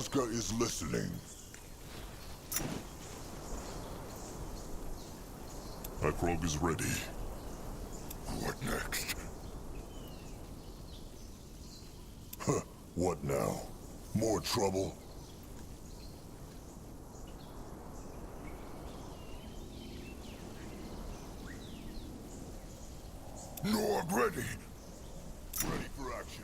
Vraska is listening. Ekrog is ready. What next? Huh, what now? More trouble? Norg ready! Ready for action.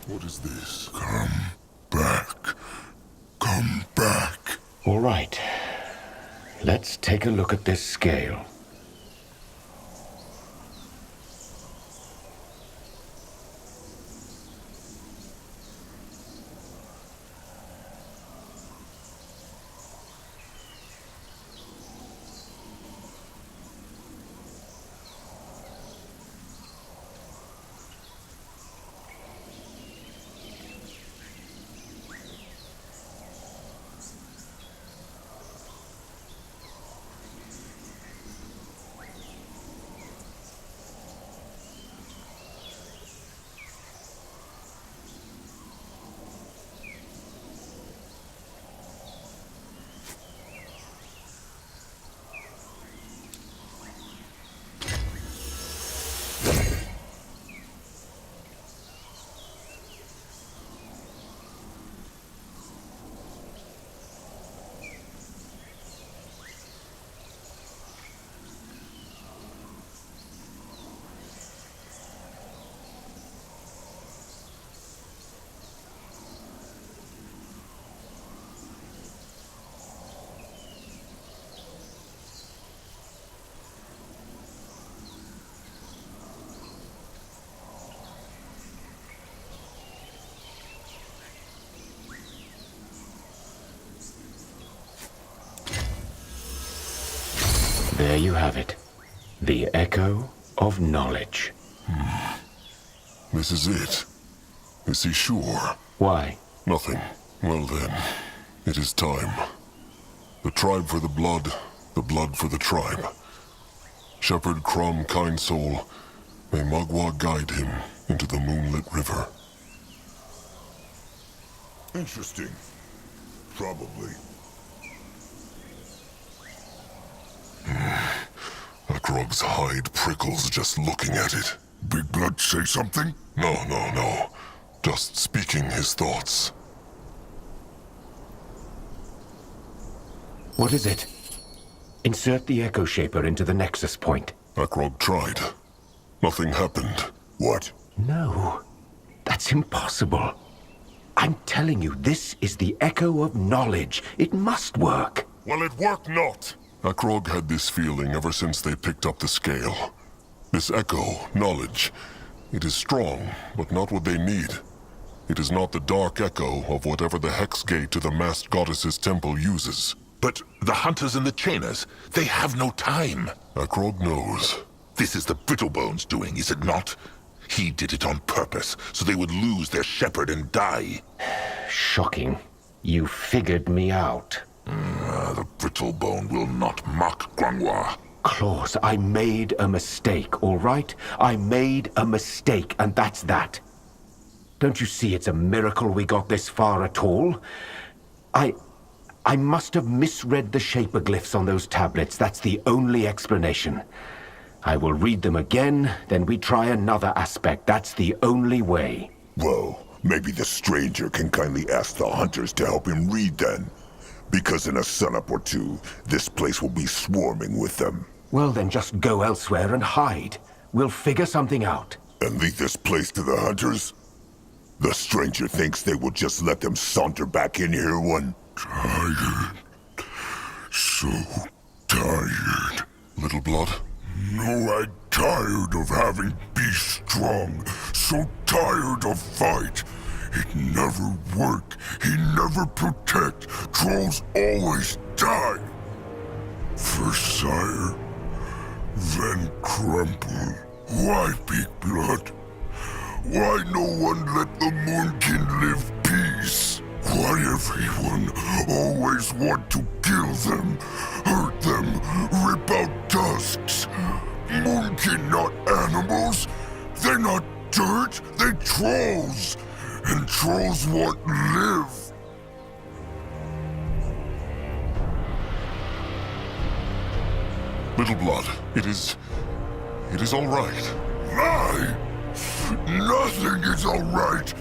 What is this? Come back. Come back. All right. Let's take a look at this scale. There you have it. The echo of knowledge. This is it. Is he sure? Why? Nothing. Well then, it is time. The tribe for the blood for the tribe. Shepherd Crum, kind soul, may Magua guide him into the moonlit river. Interesting. Probably. Akrog's hide prickles just looking at it. Big Blood say something? No. Just speaking his thoughts. What is it? Insert the Echo Shaper into the Nexus point. Akrog tried. Nothing happened. What? No, that's impossible. I'm telling you, this is the Echo of Knowledge. It must work. Well, it worked not. Akrog had this feeling ever since they picked up the scale. This echo, knowledge, it is strong, but not what they need. It is not the dark echo of whatever the hex gate to the masked goddess's temple uses. But the hunters and the chainers, they have no time. Akrog knows. This is the Brittlebones doing, is it not? He did it on purpose, so they would lose their shepherd and die. Shocking. You figured me out. The Brittlebone will not mock Grangwa. Claus, I made a mistake, all right? I made a mistake, and that's that. Don't you see it's a miracle we got this far at all? I must have misread the shaper glyphs on those tablets. That's the only explanation. I will read them again, then we try another aspect. That's the only way. Well, maybe the stranger can kindly ask the hunters to help him read then. Because in a sunup or two, this place will be swarming with them. Well, then just go elsewhere and hide. We'll figure something out. And leave this place to the hunters? The stranger thinks they will just let them saunter back in here one? Tired. So tired. Little Blood? No, I'm tired of having be strong. So tired of fight. It never work. He never protect. Trolls always die. First Sire, then Crumple. Why Big Blood? Why no one let the Moonkin live peace? Why everyone always want to kill them, hurt them, rip out tusks? Moonkin not animals. They're not dirt. They're trolls. And trolls won't live. Little Blood, it is all right. Lie! Nothing is all right.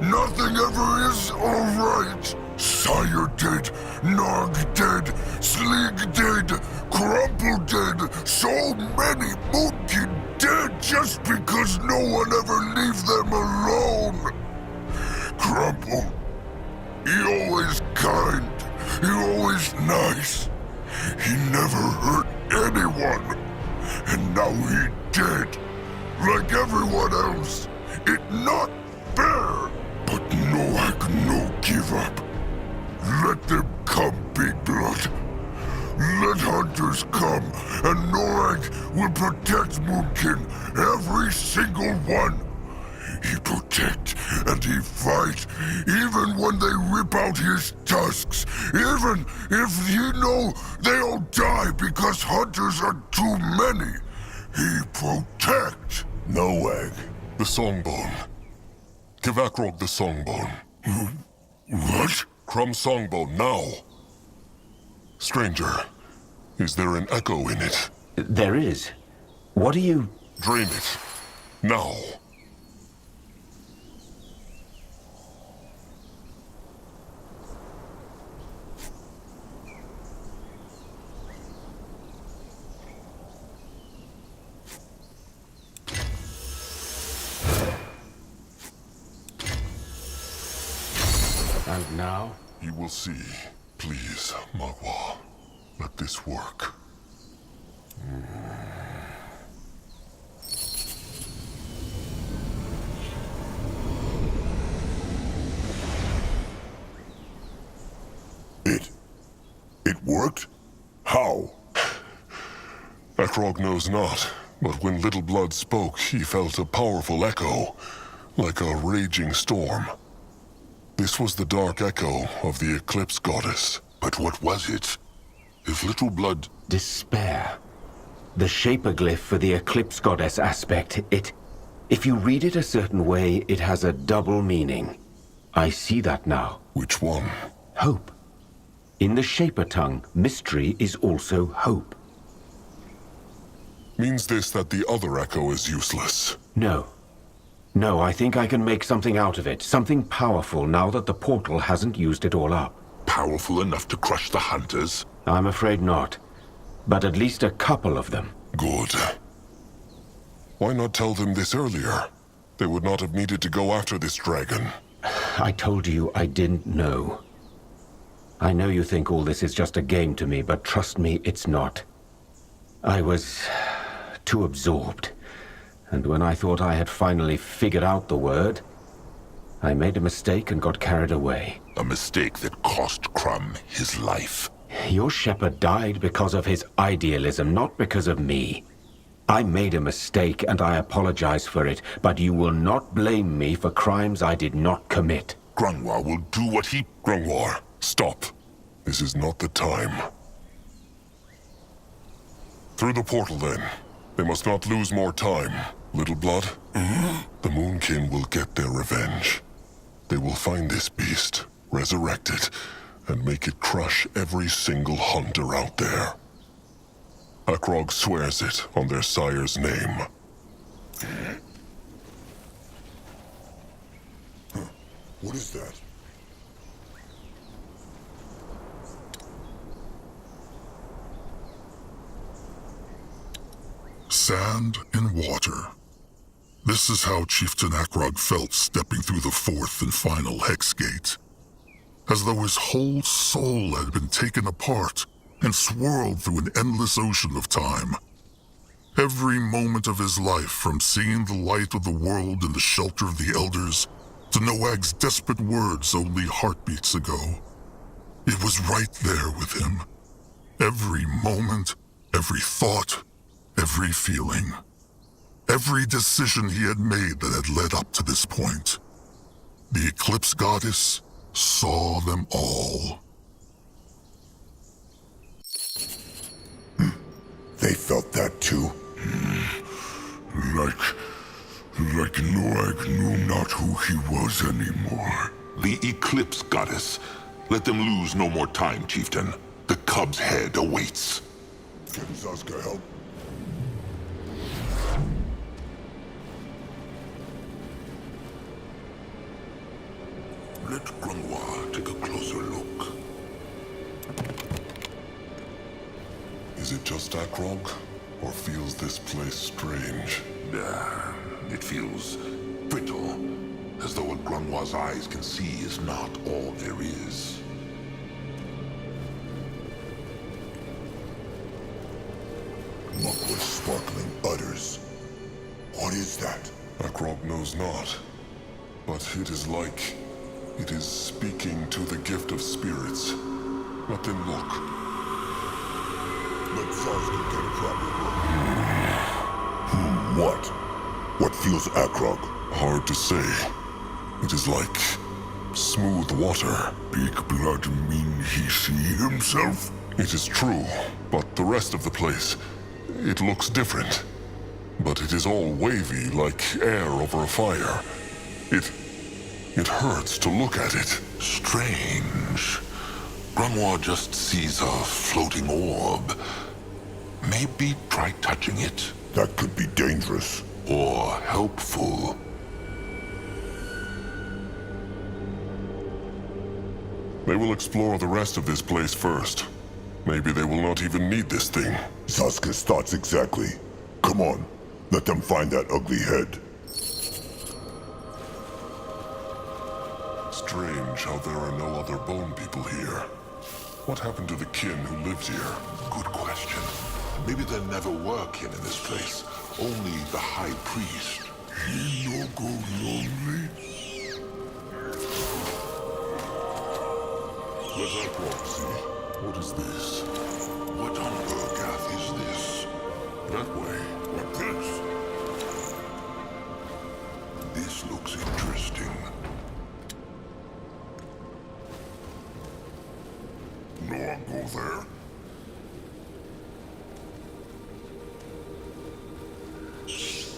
Nothing ever is all right. Sire dead, Nog dead, Slig dead, Crumple dead. So many Moonkin dead just because no one ever leave them alone. Crumple, he always kind, he always nice. He never hurt anyone. And now he dead, like everyone else. It not fair. But Noak no give up. Let them come, Big Blood. Let hunters come, and Noak will protect Moonkin, every single one. He protect and he fight, even when they rip out his tusks, even if he know they'll die because hunters are too many. He protect. Noak. The Songbone. Give Akrog the Songbone. What? Crumb Songbone, now! Stranger, is there an echo in it? There is. What are you... Drain it. Now! And now? You will see. Please, Magua. Let this work. It worked? How? Akrog knows not, but when Little Blood spoke, he felt a powerful echo, like a raging storm. This was the dark echo of the Eclipse Goddess. But what was it? If Little Blood... Despair. The shaper glyph for the Eclipse Goddess aspect, if you read it a certain way, it has a double meaning. I see that now. Which one? Hope. In the shaper tongue, mystery is also hope. Means this that the other echo is useless? No. No, I think I can make something out of it. Something powerful now that the portal hasn't used it all up. Powerful enough to crush the hunters? I'm afraid not. But at least a couple of them. Good. Why not tell them this earlier? They would not have needed to go after this dragon. I told you I didn't know. I know you think all this is just a game to me, but trust me, it's not. I was too absorbed. And when I thought I had finally figured out the word, I made a mistake and got carried away. A mistake that cost Crumb his life. Your shepherd died because of his idealism, not because of me. I made a mistake and I apologize for it, but you will not blame me for crimes I did not commit. Grungwar will do what he... Grungwar, stop. This is not the time. Through the portal, then. They must not lose more time. Little Blood, the Moonkin will get their revenge. They will find this beast, resurrect it, and make it crush every single hunter out there. Akrog swears it on their sire's name. What is that? Sand and water. This is how Chieftain Akrog felt stepping through the fourth and final hex gate. As though his whole soul had been taken apart and swirled through an endless ocean of time. Every moment of his life, from seeing the light of the world in the shelter of the Elders, to Noag's desperate words only heartbeats ago. It was right there with him. Every moment, every thought, every feeling. Every decision he had made that had led up to this point. The Eclipse Goddess saw them all. They felt that too. Like Noag knew not who he was anymore. The Eclipse Goddess. Let them lose no more time, Chieftain. The cub's head awaits. Can Zaska help? Let Grungwar take a closer look. Is it just Akrog, or feels this place strange? It feels brittle, as though what Grungwar's eyes can see is not all there is. Muck with sparkling udders. What is that? Akrog knows not, but it is like it is speaking to the gift of spirits. Let them look. Let Zaska get a proper look. What? What feels Akrog? Hard to say. It is like smooth water. Big blood mean he see himself? It is true, but the rest of the place, it looks different. But it is all wavy, like air over a fire. It hurts to look at it. Strange. Grungwar just sees a floating orb. Maybe try touching it. That could be dangerous. Or helpful. They will explore the rest of this place first. Maybe they will not even need this thing. Zaska's thoughts exactly. Come on, let them find that ugly head. Strange how there are no other bone people here. What happened to the kin who lived here? Good question. Maybe there never were kin in this place. Only the High Priest. He no go lonely? Let Akrog see. What is this? What on Urgath is this? That way. What this? This looks interesting. No one go there.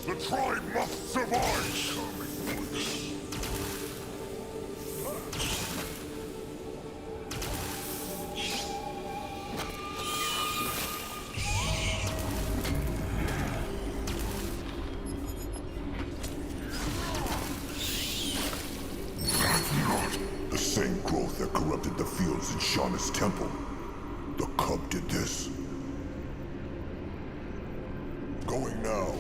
The tribe must survive! same growth that corrupted the fields in Shauna's temple. The cub did this. Going now.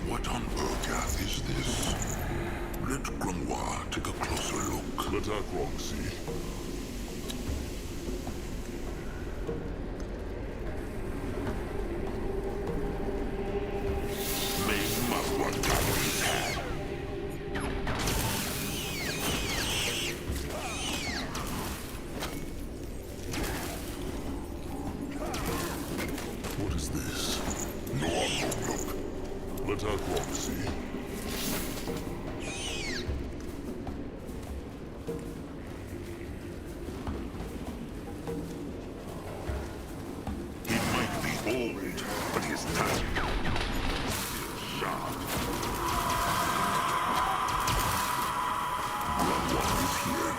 What on Urgath is this? Let Grimoire take a closer look. Let Akrog see. May Magua guide his hand. What is this? No one will look. Let Akrog see. He might be old, but his time is sharp. Grimoire is here.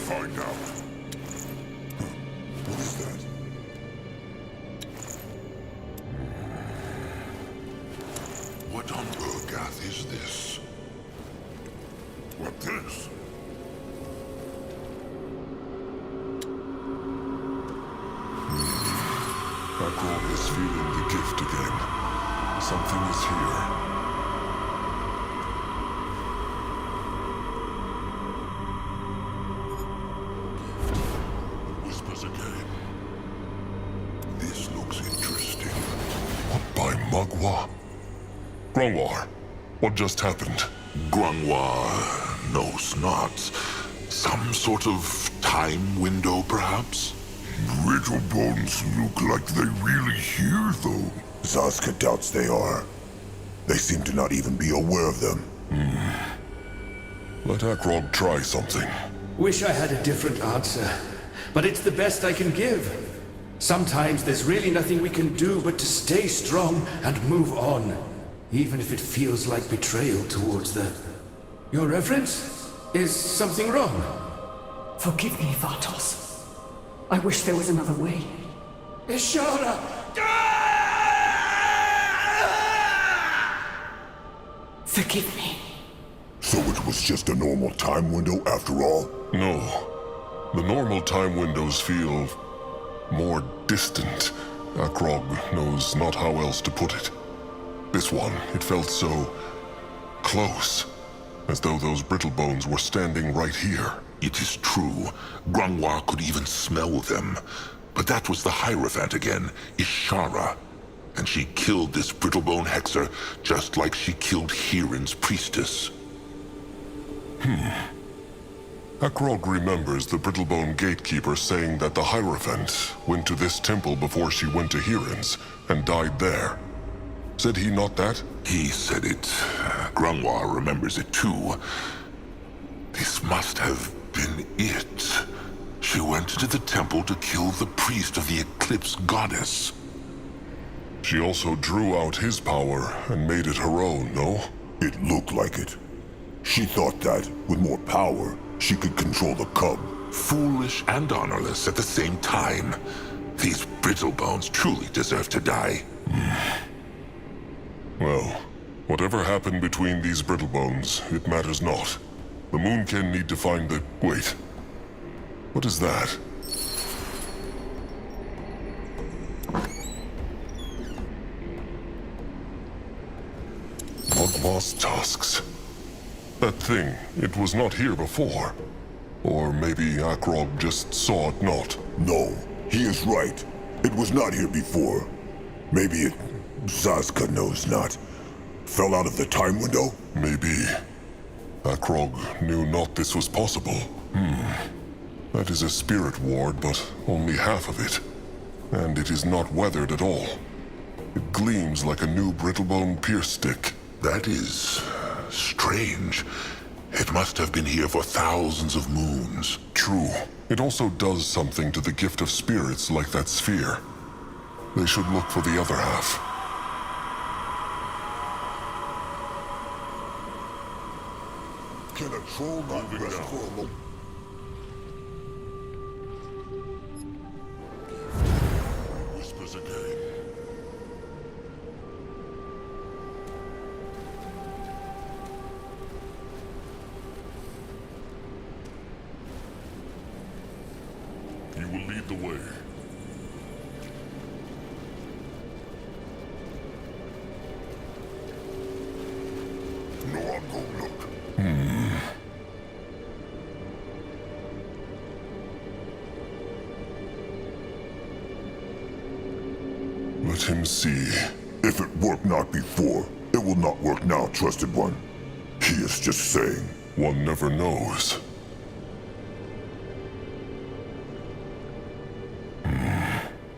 Find out. What is that? What on Urgath is this? What this? Akrog is feeling the gift again. Something is here. Whispers again. This looks interesting. What by Magua? Grimoire, what just happened? Grimoire knows not. Some sort of time window, perhaps? Brittle bones look like they really hear, though. Zaska doubts they are. They seem to not even be aware of them. Let Akrog try something. Wish I had a different answer, but it's the best I can give. Sometimes there's really nothing we can do but to stay strong and move on, even if it feels like betrayal towards the... Your Reverence? Is something wrong? Forgive me, Vatos. I wish there was another way. Ishara! Forgive me. So it was just a normal time window after all? No. The normal time windows feel more distant. Akrog knows not how else to put it. This one, it felt so close, as though those brittle bones were standing right here. It is true. Grimoire could even smell them. But that was the Hierophant again, Ishara. And she killed this brittlebone hexer just like she killed Hiran's priestess. Akrog remembers the Brittlebone gatekeeper saying that the Hierophant went to this temple before she went to Hiran's and died there. Said he not that? He said it. Grimoire remembers it too. This must have been it. She went to the temple to kill the priest of the Eclipse Goddess. She also drew out his power and made it her own, no? It looked like it. She thought that, with more power, she could control the cub. Foolish and honorless at the same time. These Brittlebones truly deserve to die. Well, whatever happened between these Brittlebones, it matters not. The Moonkin need to find the... Wait. What is that? Boss tasks. That thing, it was not here before. Or maybe Akrog just saw it not. No, he is right. It was not here before. Maybe it... Zazka knows not. Fell out of the time window? Maybe Akrog knew not this was possible. That is a spirit ward, but only half of it. And it is not weathered at all. It gleams like a new brittlebone pierce stick. That is... strange. It must have been here for thousands of moons. True. It also does something to the gift of spirits like that sphere. They should look for the other half. Can a troll not rest for a moment? Whispers again. You will lead the way. No, I'll go look. Let him see. If it worked not before, it will not work now, trusted one. He is just saying. One never knows.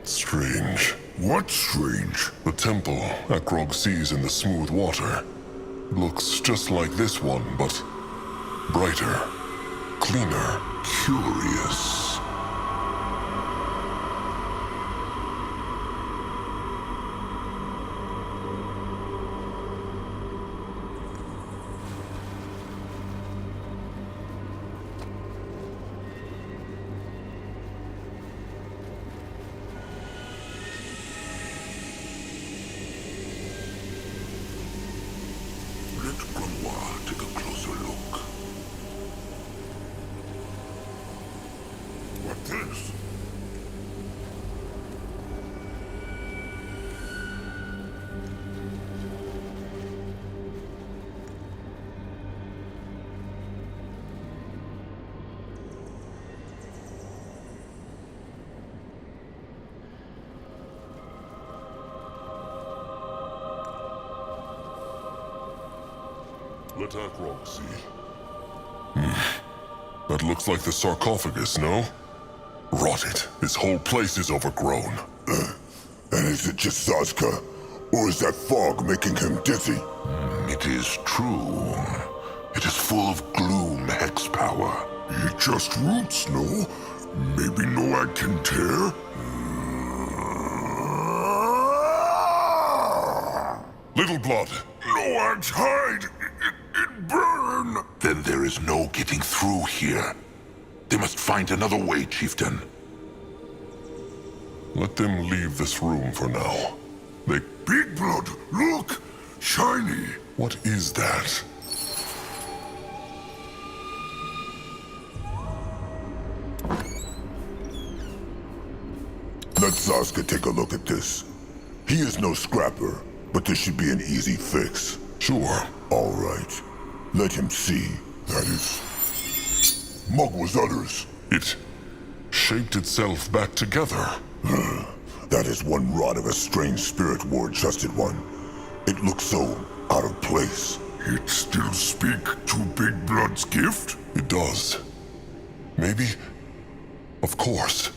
Strange. What's strange? The temple Akrog sees in the smooth water looks just like this one, but brighter, cleaner. Curious. Let Grimoire take a closer look. What this? Let Akrog see. That looks like the sarcophagus, no? Rot it. This whole place is overgrown. And is it just Zazka? Or is that fog making him dizzy? It is true. It is full of gloom, hex power. It just roots, no? Maybe no egg can tear? Little blood. No eggs hide! It burn! Then there is no getting through here. They must find another way, chieftain. Let them leave this room for now. They... Big blood, look! Shiny! What is that? Let Zazka take a look at this. He is no scrapper, but this should be an easy fix. Sure. All right. Let him see. That is... Mug was others. It shaped itself back together. That is one rod of a strange spirit ward, trusted one. It looks so out of place. It still speak to Big Blood's gift? It does. Maybe... Of course.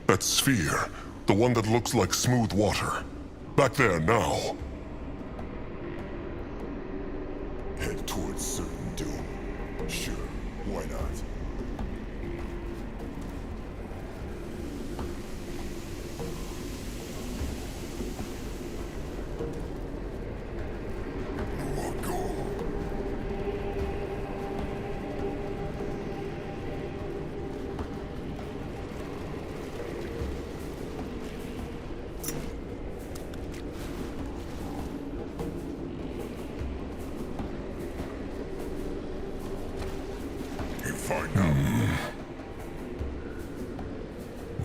That sphere. The one that looks like smooth water. Back there now. Head towards certain doom. Sure, why not?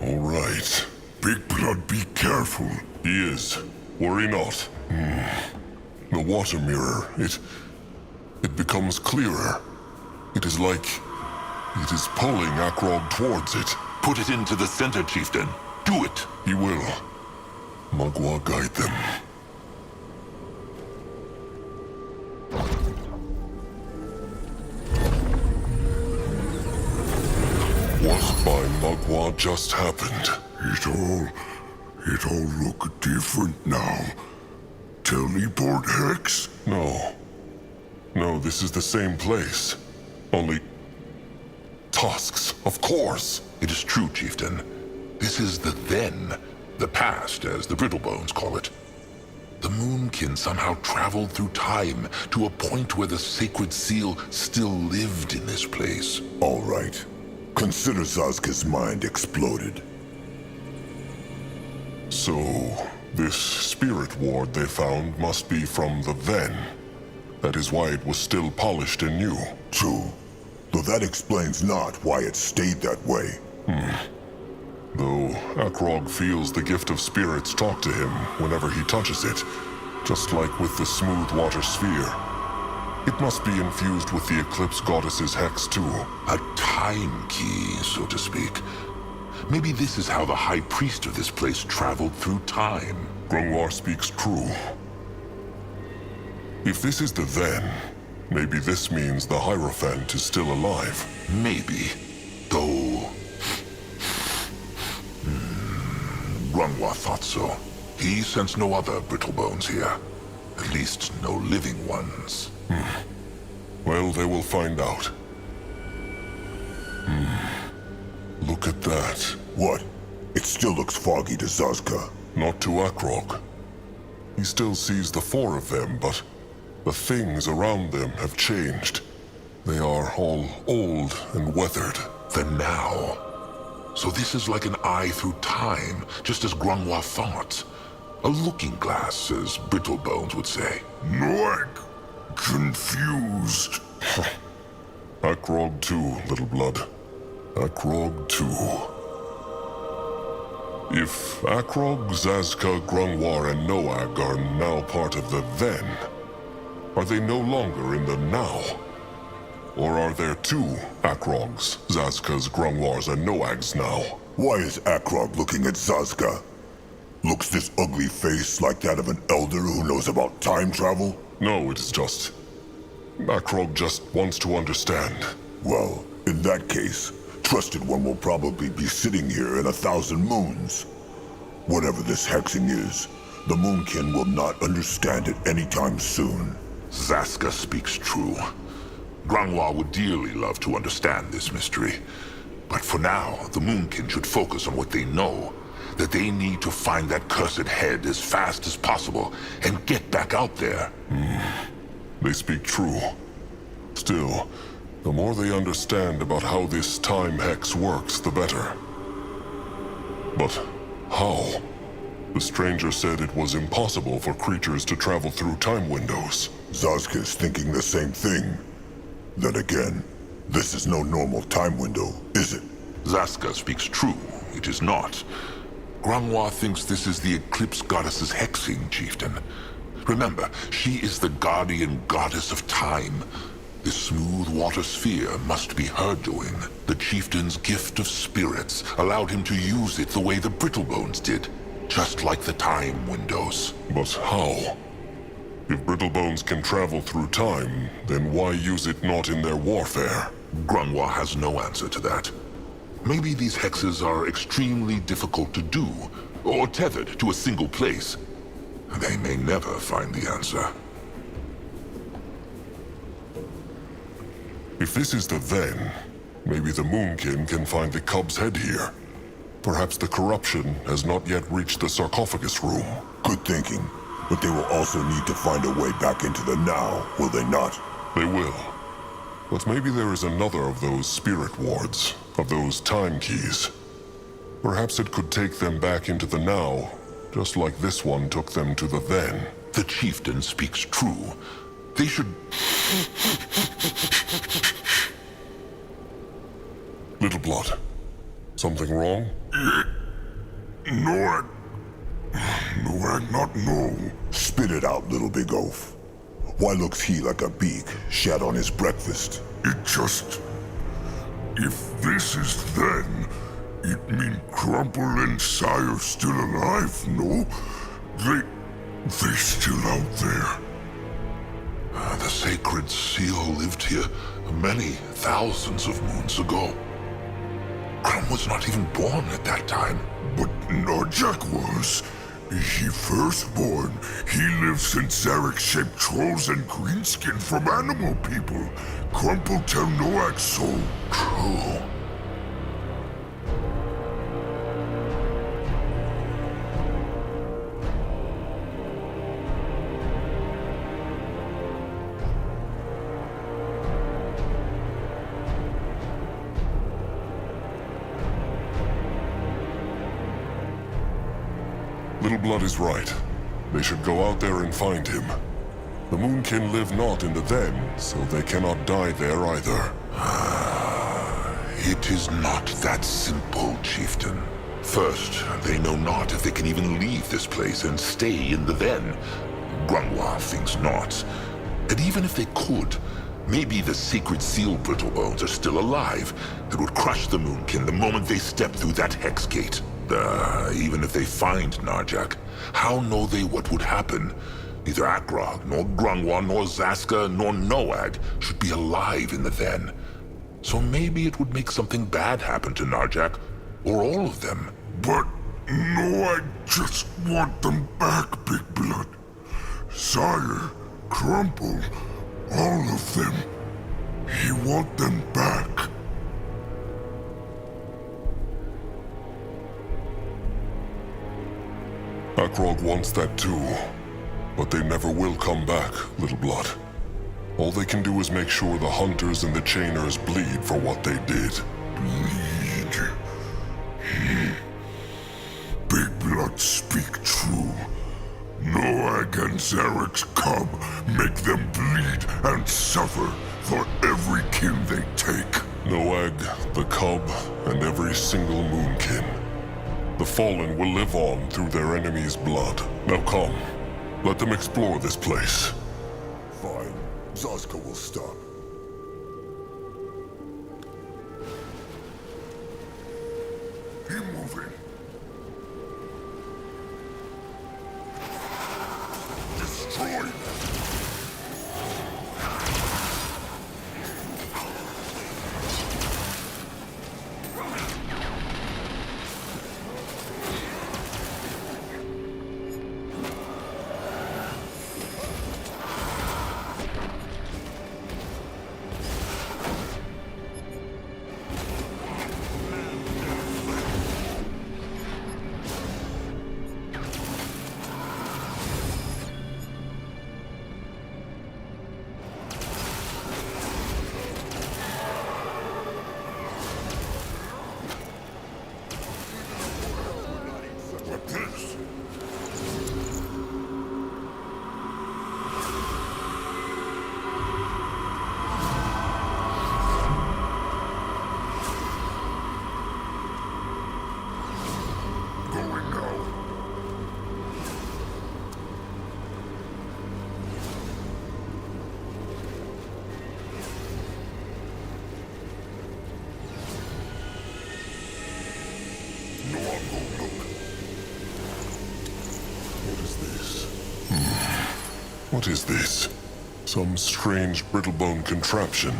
All right. Big Blood, be careful. He is. Worry not. The water mirror, it it becomes clearer. It is like it is pulling Akrog towards it. Put it into the center, chieftain. Do it. He will. Magua guide them. What by Magua just happened? It all look different now. Teleport hex? No. No, this is the same place. Only... tusks, of course. It is true, chieftain. This is the then, the past, as the Brittlebones call it. The Moonkin somehow traveled through time to a point where the sacred seal still lived in this place. All right. Consider Zazka's mind exploded. So, this spirit ward they found must be from the then. That is why it was still polished and new. True. Though that explains not why it stayed that way. Though Akrog feels the gift of spirits talk to him whenever he touches it, just like with the smooth water sphere. It must be infused with the Eclipse Goddess's hex too. A time key, so to speak. Maybe this is how the High Priest of this place traveled through time. Grungwar speaks true. If this is the then, maybe this means the Hierophant is still alive. Maybe. Though... Grungwar thought so. He sensed no other Brittlebones here. At least no living ones. Well, they will find out. Look at that. What? It still looks foggy to Zazka. Not to Akrog. He still sees the four of them, but the things around them have changed. They are all old and weathered. The now. So this is like an eye through time, just as Grungwar thought. A looking glass, as Brittlebones would say. Noak. Confused. Akrog too, little blood. Akrog too. If Akrog, Zazka, Grungwar, and Noag are now part of the then, are they no longer in the now? Or are there two Akrogs, Zazkas, Grungwars, and Noags now? Why is Akrog looking at Zazka? Looks this ugly face like that of an elder who knows about time travel? No, it is just... Akrog just wants to understand. Well, in that case, Trusted One will probably be sitting here in 1,000 moons. Whatever this hexing is, the Moonkin will not understand it anytime soon. Zazka speaks true. Grungwar would dearly love to understand this mystery. But for now, the Moonkin should focus on what they know. That they need to find that cursed head as fast as possible and get back out there. They speak true. Still, the more they understand about how this time hex works, the better. But how? The stranger said it was impossible for creatures to travel through time windows. Zazka's thinking the same thing. Then again, this is no normal time window, is it? Zazka speaks true. It is not. Grungwar thinks this is the Eclipse Goddess's hexing, chieftain. Remember, she is the guardian goddess of time. This smooth water sphere must be her doing. The chieftain's gift of spirits allowed him to use it the way the Brittlebones did. Just like the time windows. But how? If Brittlebones can travel through time, then why use it not in their warfare? Grungwar has no answer to that. Maybe these hexes are extremely difficult to do, or tethered to a single place. They may never find the answer. If this is the then, maybe the Moonkin can find the cub's head here. Perhaps the corruption has not yet reached the sarcophagus room. Good thinking. But they will also need to find a way back into the now, will they not? They will. But maybe there is another of those spirit wards, of those time keys. Perhaps it could take them back into the now, just like this one took them to the then. The chieftain speaks true. They should... Little blood. Something wrong? Noak. Noak not know. Spit it out, little big oaf. Why looks he like a beak shat on his breakfast? It just... If this is then, it mean Crumple and Sire still alive, no? They still out there. The sacred seal lived here many thousands of moons ago. Crumb was not even born at that time. But Narjak was. He firstborn. He lived since Zarek shaped trolls and greenskin from animal people. Crumple tell Noak so. True. Little Blood is right. They should go out there and find him. The Moonkin live not in the Then, so they cannot die there either. It is not that simple, Chieftain. First, they know not if they can even leave this place and stay in the Then. Grungwa thinks not. And even if they could, maybe the sacred seal Brittlebones are still alive and would crush the Moonkin the moment they step through that hex gate. Even if they find Narjak, how know they what would happen? Neither Akrog, nor Grungwa, nor Zaska, nor Noag should be alive in the Then. So maybe it would make something bad happen to Narjak, or all of them. But Noak just want them back, Big Blood. Sire, Crumple, all of them. He want them back. Akrog wants that too. But they never will come back, Little Blood. All they can do is make sure the Hunters and the Chainers bleed for what they did. Bleed. Big Blood speak true. Noag and Zarek's cub make them bleed and suffer for every kin they take. Noag, the Cub, and every single Moonkin. The Fallen will live on through their enemy's blood. Now come, let them explore this place. Fine. Zaska will stop. He moving. Destroy them. What is this? Some strange brittlebone contraption.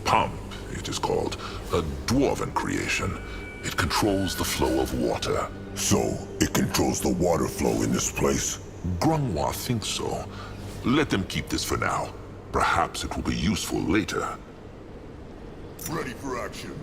Pump, it is called. A dwarven creation. It controls the flow of water. So, it controls the water flow in this place? Grungwa thinks so. Let them keep this for now. Perhaps it will be useful later. Ready for action.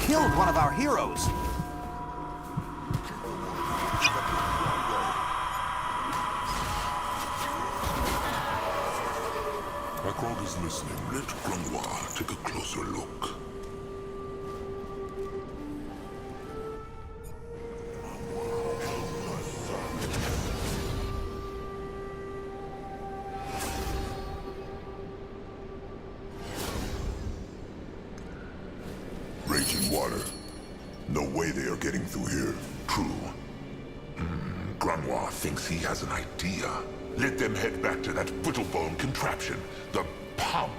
killed one of our heroes. Akrog is listening. Let Grunwa take a closer look. Raging water. No way they are getting through here. True. Grunwa thinks he has an idea. Let them head back to that brittle-bone contraption, the pump.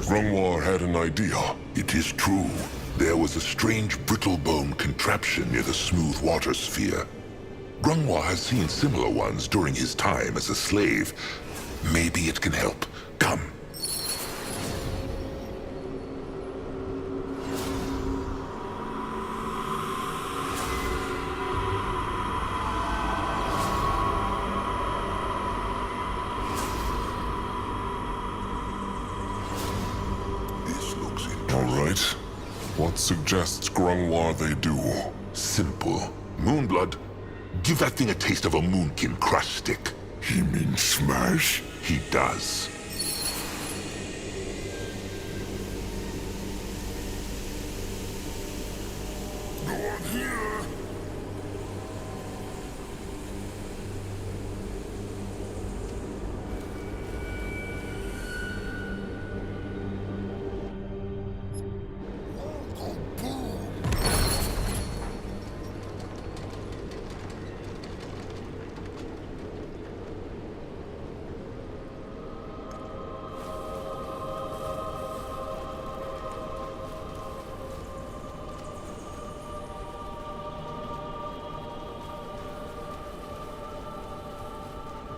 Grungwar had an idea. It is true. There was a strange brittle-bone contraption near the smooth water sphere. Grunwa has seen similar ones during his time as a slave. Maybe it can help. Come. This looks interesting. All right. What suggests Grungwar they do? Simple. Moonblood, give that thing a taste of a moonkin crush stick. He means smash? He does. Go on here!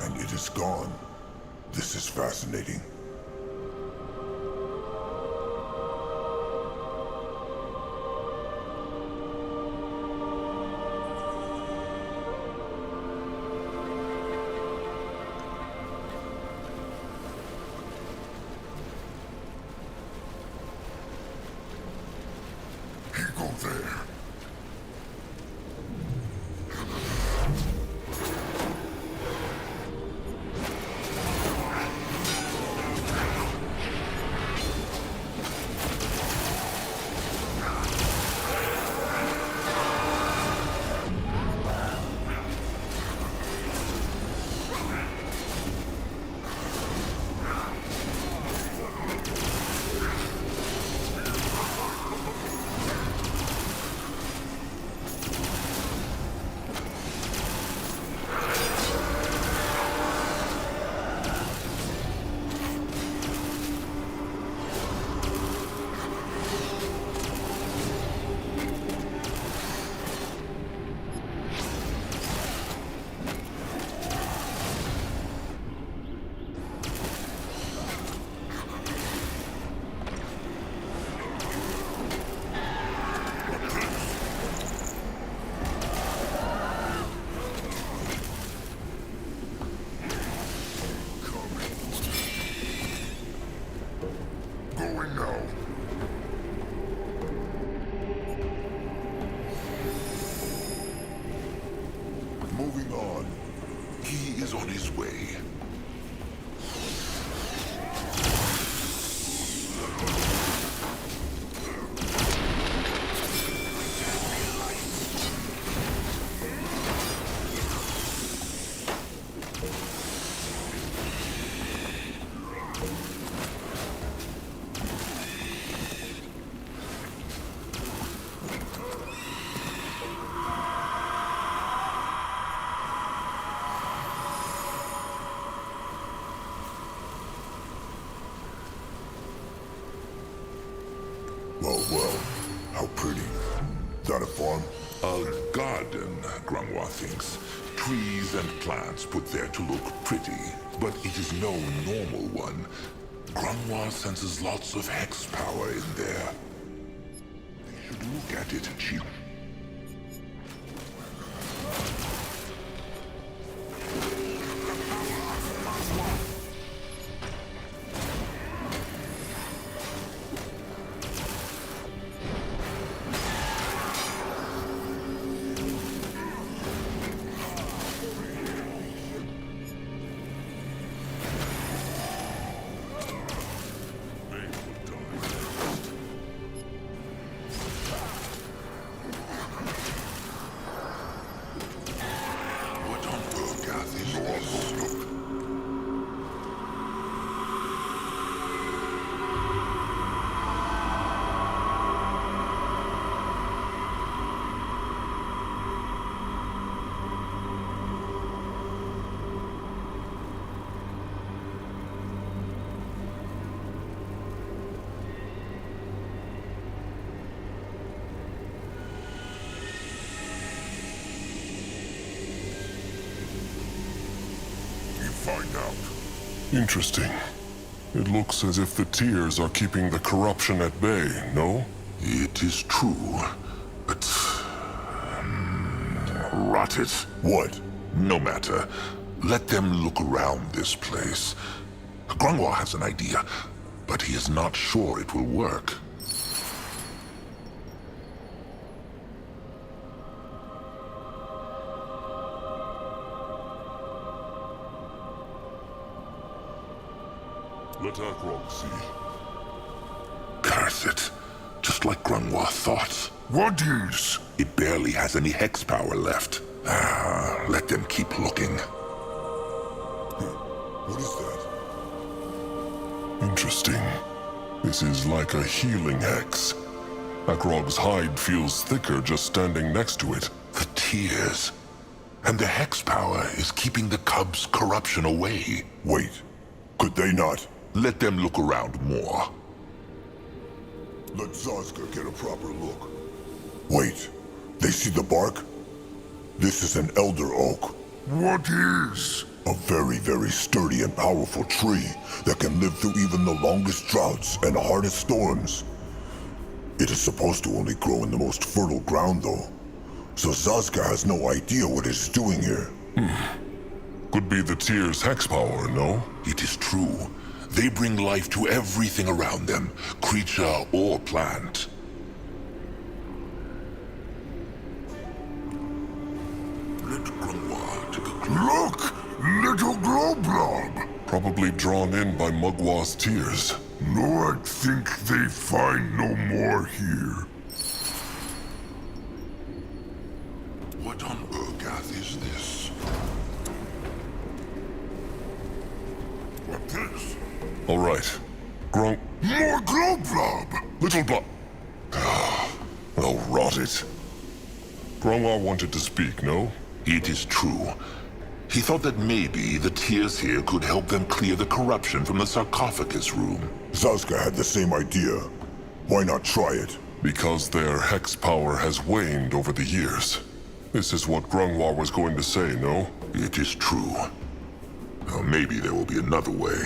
And it is gone. This is fascinating. He go there. Going now. Moving on. He is on his way. Well, how pretty. That a farm? A garden, Grunwa thinks. Trees and plants put there to look pretty, but it is no normal one. Grunwa senses lots of hex power in there. They should look at it, Chief. find out. Interesting. It looks as if the tears are keeping the corruption at bay, no? It is true, but... rot it. What? No matter. Let them look around this place. Grungwa has an idea, but he is not sure it will work. Let Akrog see. Curse it. Just like Grungwa thought. What is? It barely has any hex power left. Let them keep looking. What is that? Interesting. This is like a healing hex. Akrog's hide feels thicker just standing next to it. The tears. And the hex power is keeping the cub's corruption away. Wait, could they not? Let them look around more. Let Zazka get a proper look. Wait, they see the bark? This is an elder oak. What is? A very, very sturdy and powerful tree that can live through even the longest droughts and hardest storms. It is supposed to only grow in the most fertile ground, though. So Zazka has no idea what it is doing here. Could be the tear's hex power, no? It is true. They bring life to everything around them, creature or plant. Let Grungwa take a closer Look! Little glow blob! Probably drawn in by Mugwa's tears. No, I think they find no more here. What on Urgath is this? What this? All right. Grunk... More glow blob! Little blob... Oh, rot it. Grungwa wanted to speak, no? It is true. He thought that maybe the tears here could help them clear the corruption from the sarcophagus room. Zazka had the same idea. Why not try it? Because their hex power has waned over the years. This is what Grungwa was going to say, no? It is true. Well, maybe there will be another way.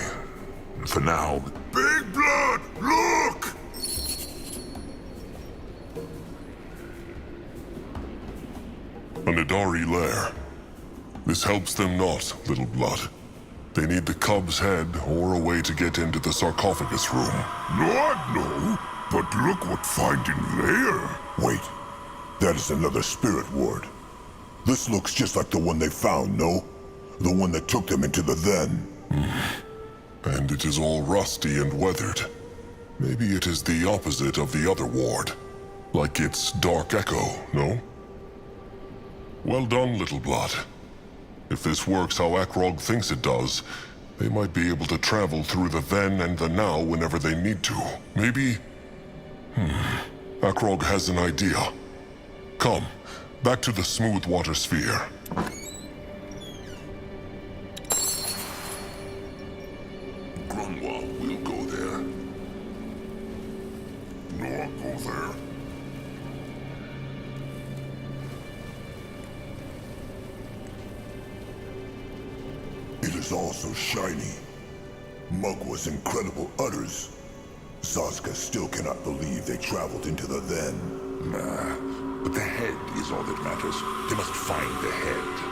For now... Big blood! Look! A Nidari lair. This helps them not, Little Blood. They need the cub's head or a way to get into the sarcophagus room. Not no, but look what finding there. Wait, that is another spirit ward. This looks just like the one they found, no? The one that took them into the then. And it is all rusty and weathered. Maybe it is the opposite of the other ward. Like its dark echo, no? Well done, Little Blood. If this works how Akrog thinks it does, they might be able to travel through the then and the now whenever they need to. Maybe... Akrog has an idea. Come, back to the smooth water sphere. Grungwa will go there. No, I'll go there. It is all so shiny. Mugwa's incredible udders. Zazka still cannot believe they traveled into the then. Nah, but the head is all that matters. They must find the head.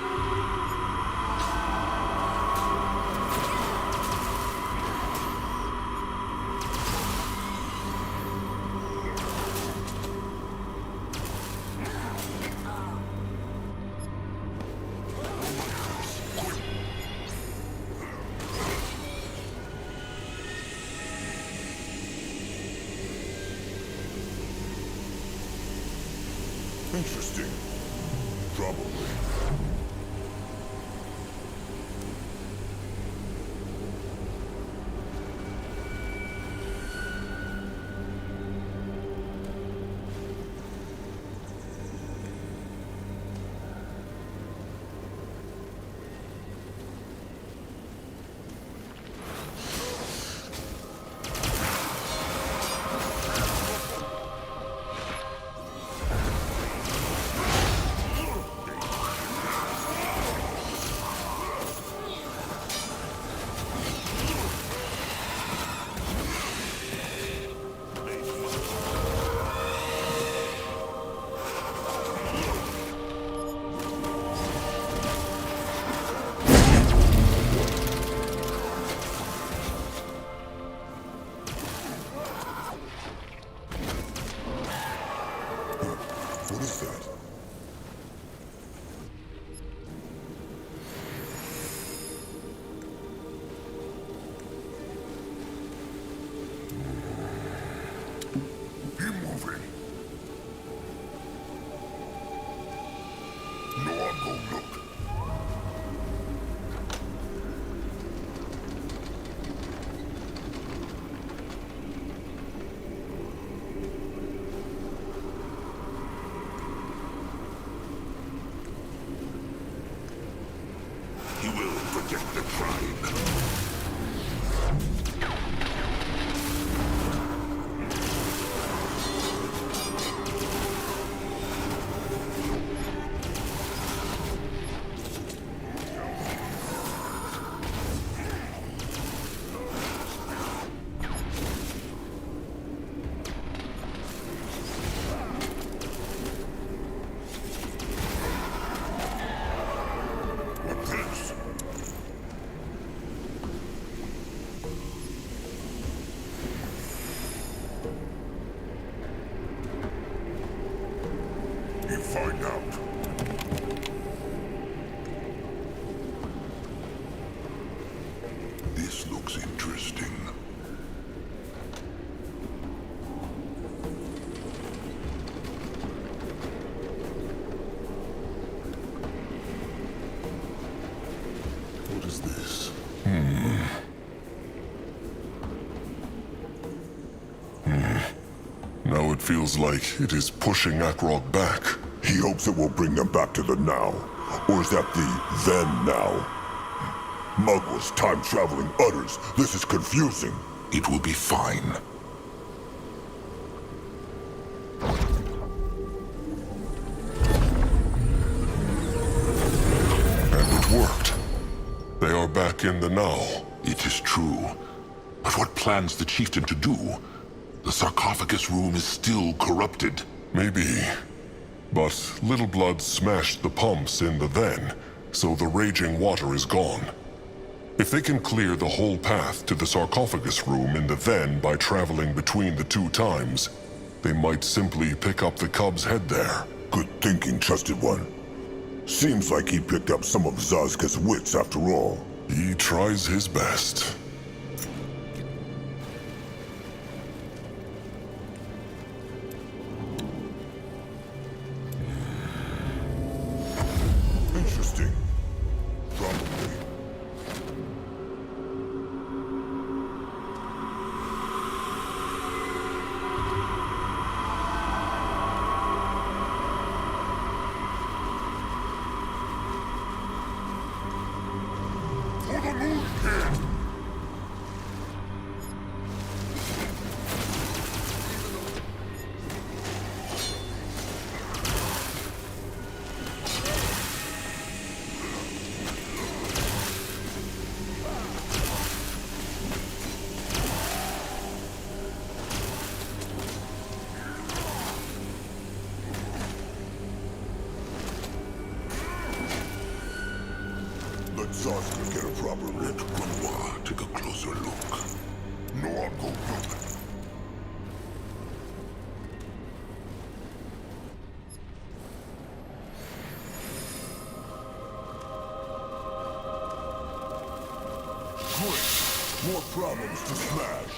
Interesting. Probably. He will protect the tribe. Find out. This looks interesting. What is this? Now it feels like it is pushing Akrog back. He hopes it will bring them back to the now. Or is that the then now? Mugwa's time-traveling utters. This is confusing. It will be fine. And it worked. They are back in the now. It is true. But what plans the chieftain to do? The sarcophagus room is still corrupted. Maybe. But Little Blood smashed the pumps in the then, so the raging water is gone. If they can clear the whole path to the sarcophagus room in the then by traveling between the two times, they might simply pick up the cub's head there. Good thinking, Trusted One. Seems like he picked up some of Zazka's wits after all. He tries his best. Interesting. Probably. For the moon king! Let Zazka get a proper Let Grimoire take a closer look. No, I'll go look. Great. More problems to smash.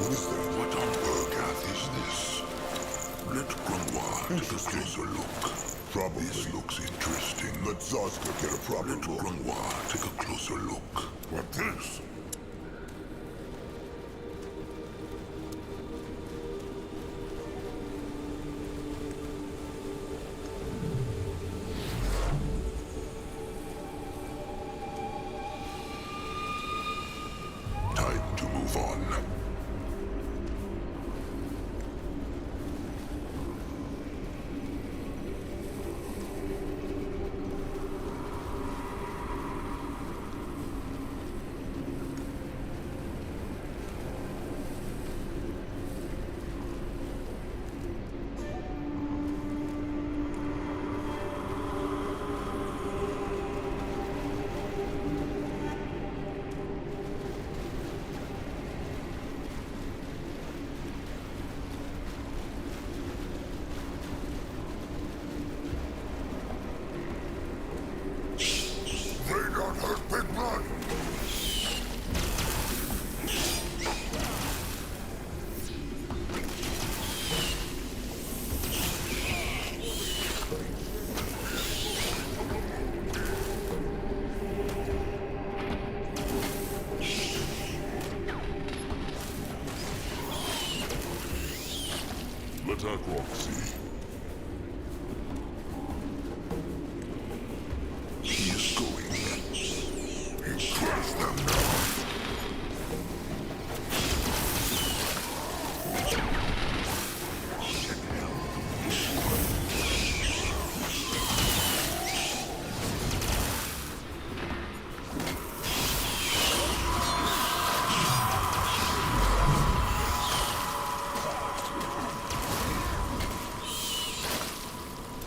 What is that? What on Urgath is this? Let Grimoire take a closer look. Probably. This looks interesting. Let Zazka get a proper Let look. Grimoire take a closer look. What this? Time to move on.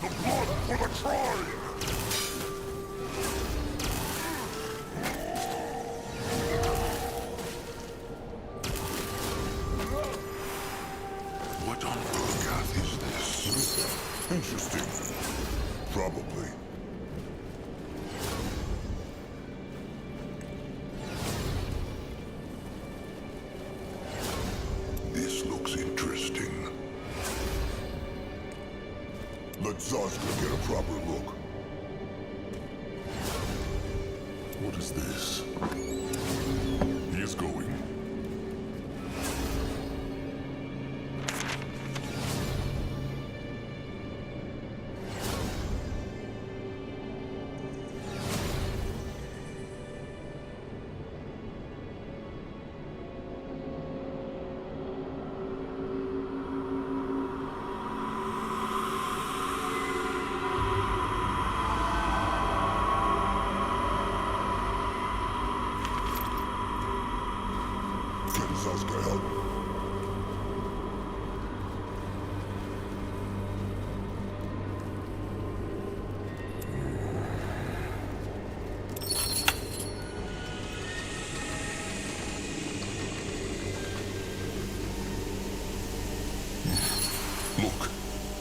The blood for the tribe! What on earth is this? Interesting. Probably. This looks interesting. Let Zazka get a proper look. What is this? He is going. Can Zazka help? Look,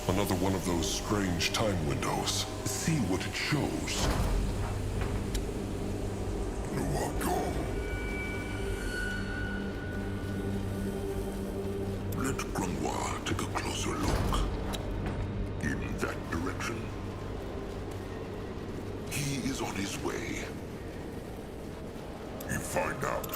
another one of those strange time windows. See what it shows. Let Grimoire take a closer look. In that direction. He is on his way. You find out.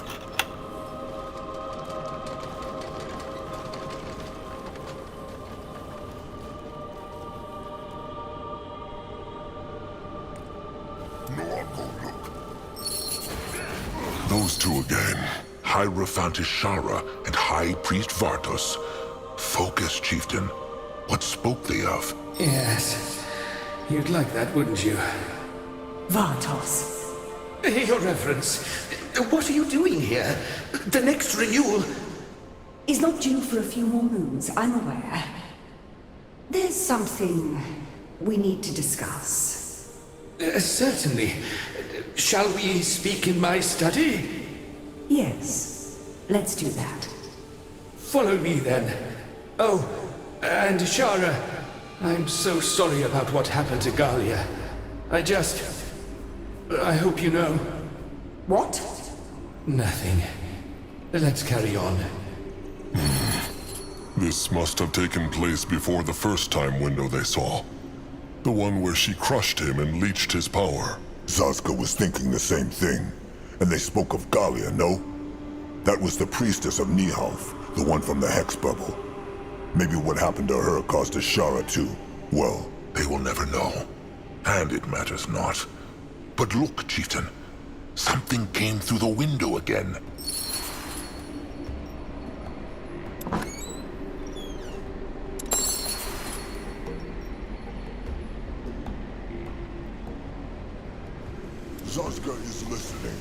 No, I'm going to look. Those two again. Hierophantess Shara and High Priest Vartos. Focus, Chieftain. What spoke they of? Yes. You'd like that, wouldn't you? Vartos. Your Reverence, what are you doing here? The next renewal... Is not due for a few more moons, I'm aware. There's something we need to discuss. Certainly. Shall we speak in my study? Yes, let's do that. Follow me then. Oh, and Shara, I'm so sorry about what happened to Galia. I hope you know. What? Nothing. Let's carry on. This must have taken place before the first time window they saw. The one where she crushed him and leached his power. Zazka was thinking the same thing. And they spoke of Galia, no? That was the priestess of Nihalf, the one from the Hex Bubble. Maybe what happened to her caused a Shara too. Well, They will never know. And it matters not. But look, Chieftain. Something came through the window again. Zazka is listening.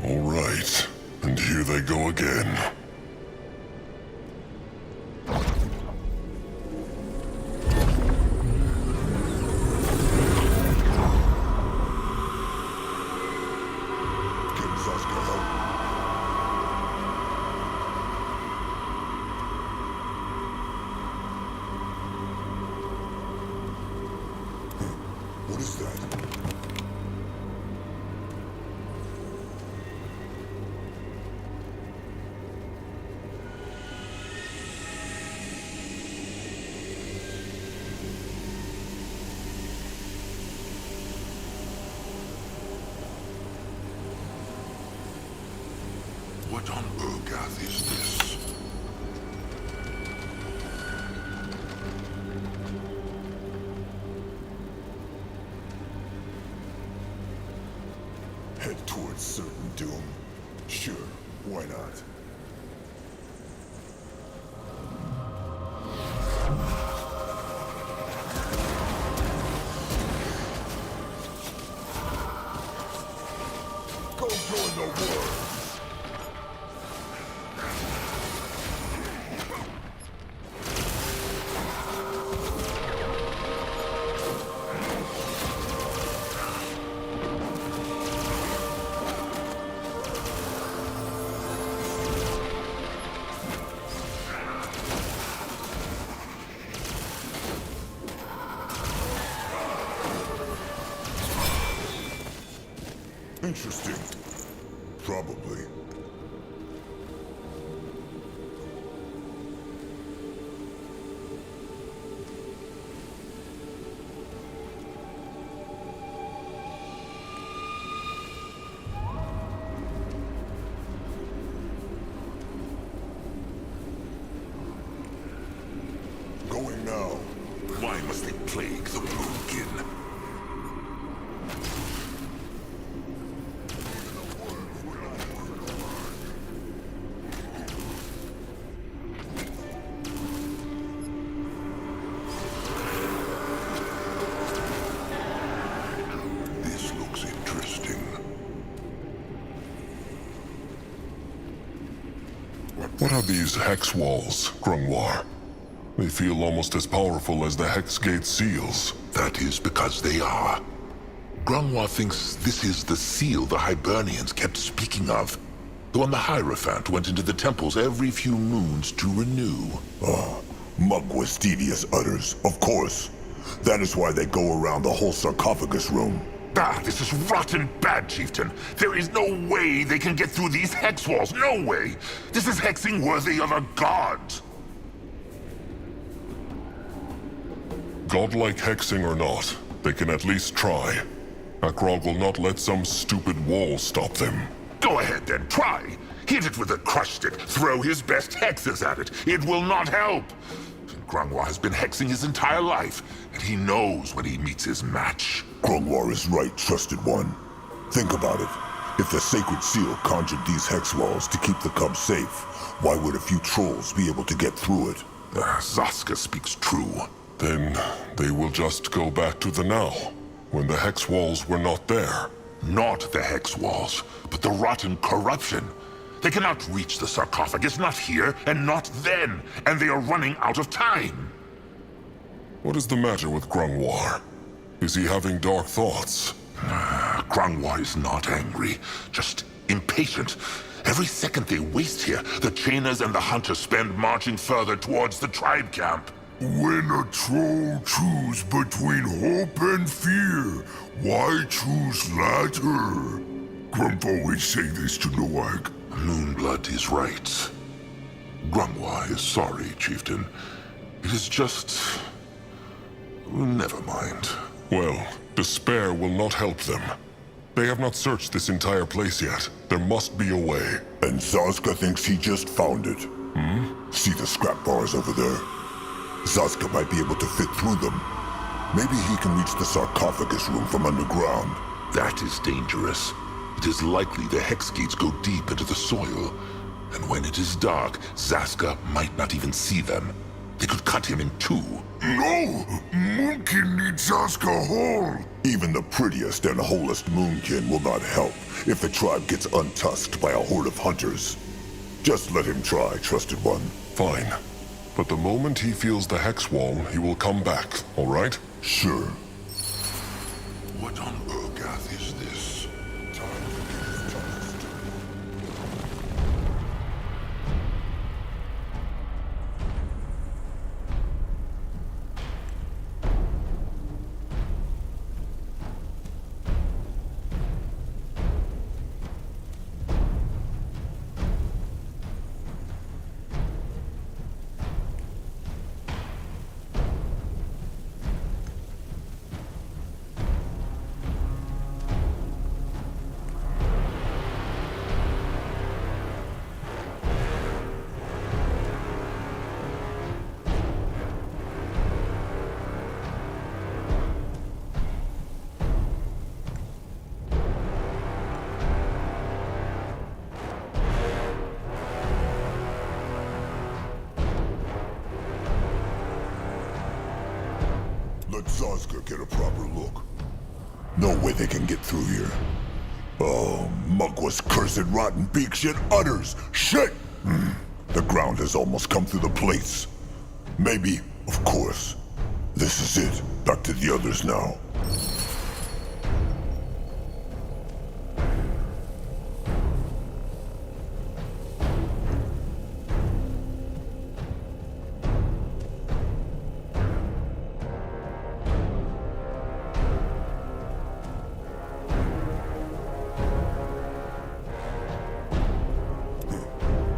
All right. And here they go again. Can Saska help? What is that? What on Urgath is this? Head towards certain doom? Sure, why not? Go join the war! Interesting. Probably. Going now. Why must they plague the Moonkin? This looks interesting. What are these hex walls, Grungwar? They feel almost as powerful as the Hex Gate seals. That is because they are. Grungwar thinks this is the seal the Hibernians kept speaking of. The one the Hierophant went into the temples every few moons to renew. Mugw's devious utters, of course. That is why they go around the whole sarcophagus room. Ah, this is rotten bad, Chieftain. There is no way they can get through these hex walls. No way. This is hexing worthy of a god. Godlike hexing or not, they can at least try. Akrog will not let some stupid wall stop them. Go ahead then, try. Hit it with a crush stick. Throw his best hexes at it. It will not help. Grungwar has been hexing his entire life, and he knows when he meets his match. Grungwar is right, trusted one. Think about it. If the sacred seal conjured these hex walls to keep the cubs safe, why would a few trolls be able to get through it? Zaska speaks true. Then they will just go back to the now, when the hex walls were not there. Not the hex walls, but the rotten corruption. They cannot reach the sarcophagus, not here, and not then, and they are running out of time. What is the matter with Grungwar? Is he having dark thoughts? Grungwar is not angry, just impatient. Every second they waste here, the chainers and the hunters spend marching further towards the tribe camp. When a troll choose between hope and fear, why choose latter? Grump always say this to Noag. Moonblood is right. Grungwar is sorry, Chieftain. It is just... never mind. Well, despair will not help them. They have not searched this entire place yet. There must be a way. And Zaska thinks he just found it. See the scrap bars over there? Zaska might be able to fit through them. Maybe he can reach the sarcophagus room from underground. That is dangerous. It is likely the hex gates go deep into the soil. And when it is dark, Zaska might not even see them. They could cut him in two. No! Moonkin needs Zaska whole! Even the prettiest and wholest moonkin will not help if the tribe gets untusked by a horde of hunters. Just let him try, Trusted One. Fine. But the moment he feels the hex wall, he will come back, all right? Sure. What on Urgath is this? Let Zaska get a proper look. No way they can get through here. Oh, Mugwa's cursed rotten beaks and udders! Shit! The ground has almost come through the plates. Maybe, of course. This is it. Back to the others now.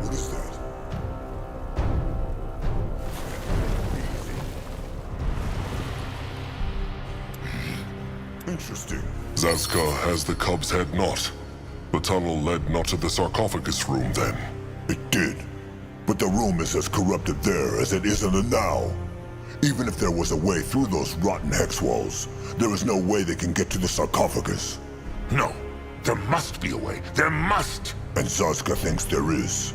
What is that? Interesting. Zaska has the cub's head knot. The tunnel led not to the sarcophagus room then. It did. But the room is as corrupted there as it is in the now. Even if there was a way through those rotten hex walls, there is no way they can get to the sarcophagus. No, there must be a way. There must! And Zaska thinks there is.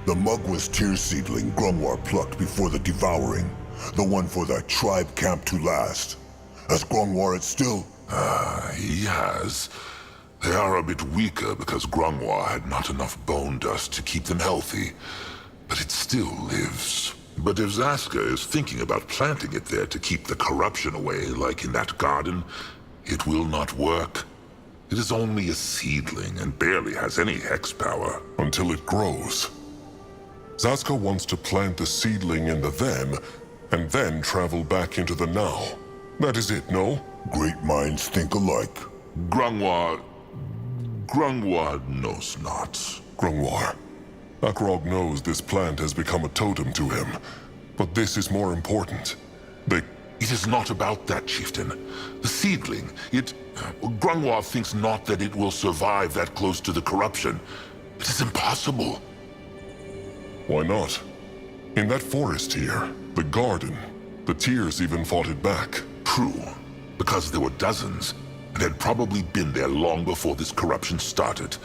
The Mugwa's tear seedling Grungwar plucked before the devouring. The one for that tribe camp to last. Has Grungwar it still? He has. They are a bit weaker because Grungwar had not enough bone dust to keep them healthy. But it still lives. But if Zaska is thinking about planting it there to keep the corruption away, like in that garden, it will not work. It is only a seedling and barely has any hex power. Until it grows. Zaska wants to plant the seedling in the then, and then travel back into the now. That is it, no? Great minds think alike. Grungwar knows not. Grungwar. Akrog knows this plant has become a totem to him. But this is more important. It is not about that, Chieftain. The seedling, Grungwar thinks not that it will survive that close to the corruption. It is impossible. Why not? In that forest here, the garden, the Tears even fought it back. True, because there were dozens, and had probably been there long before this corruption started.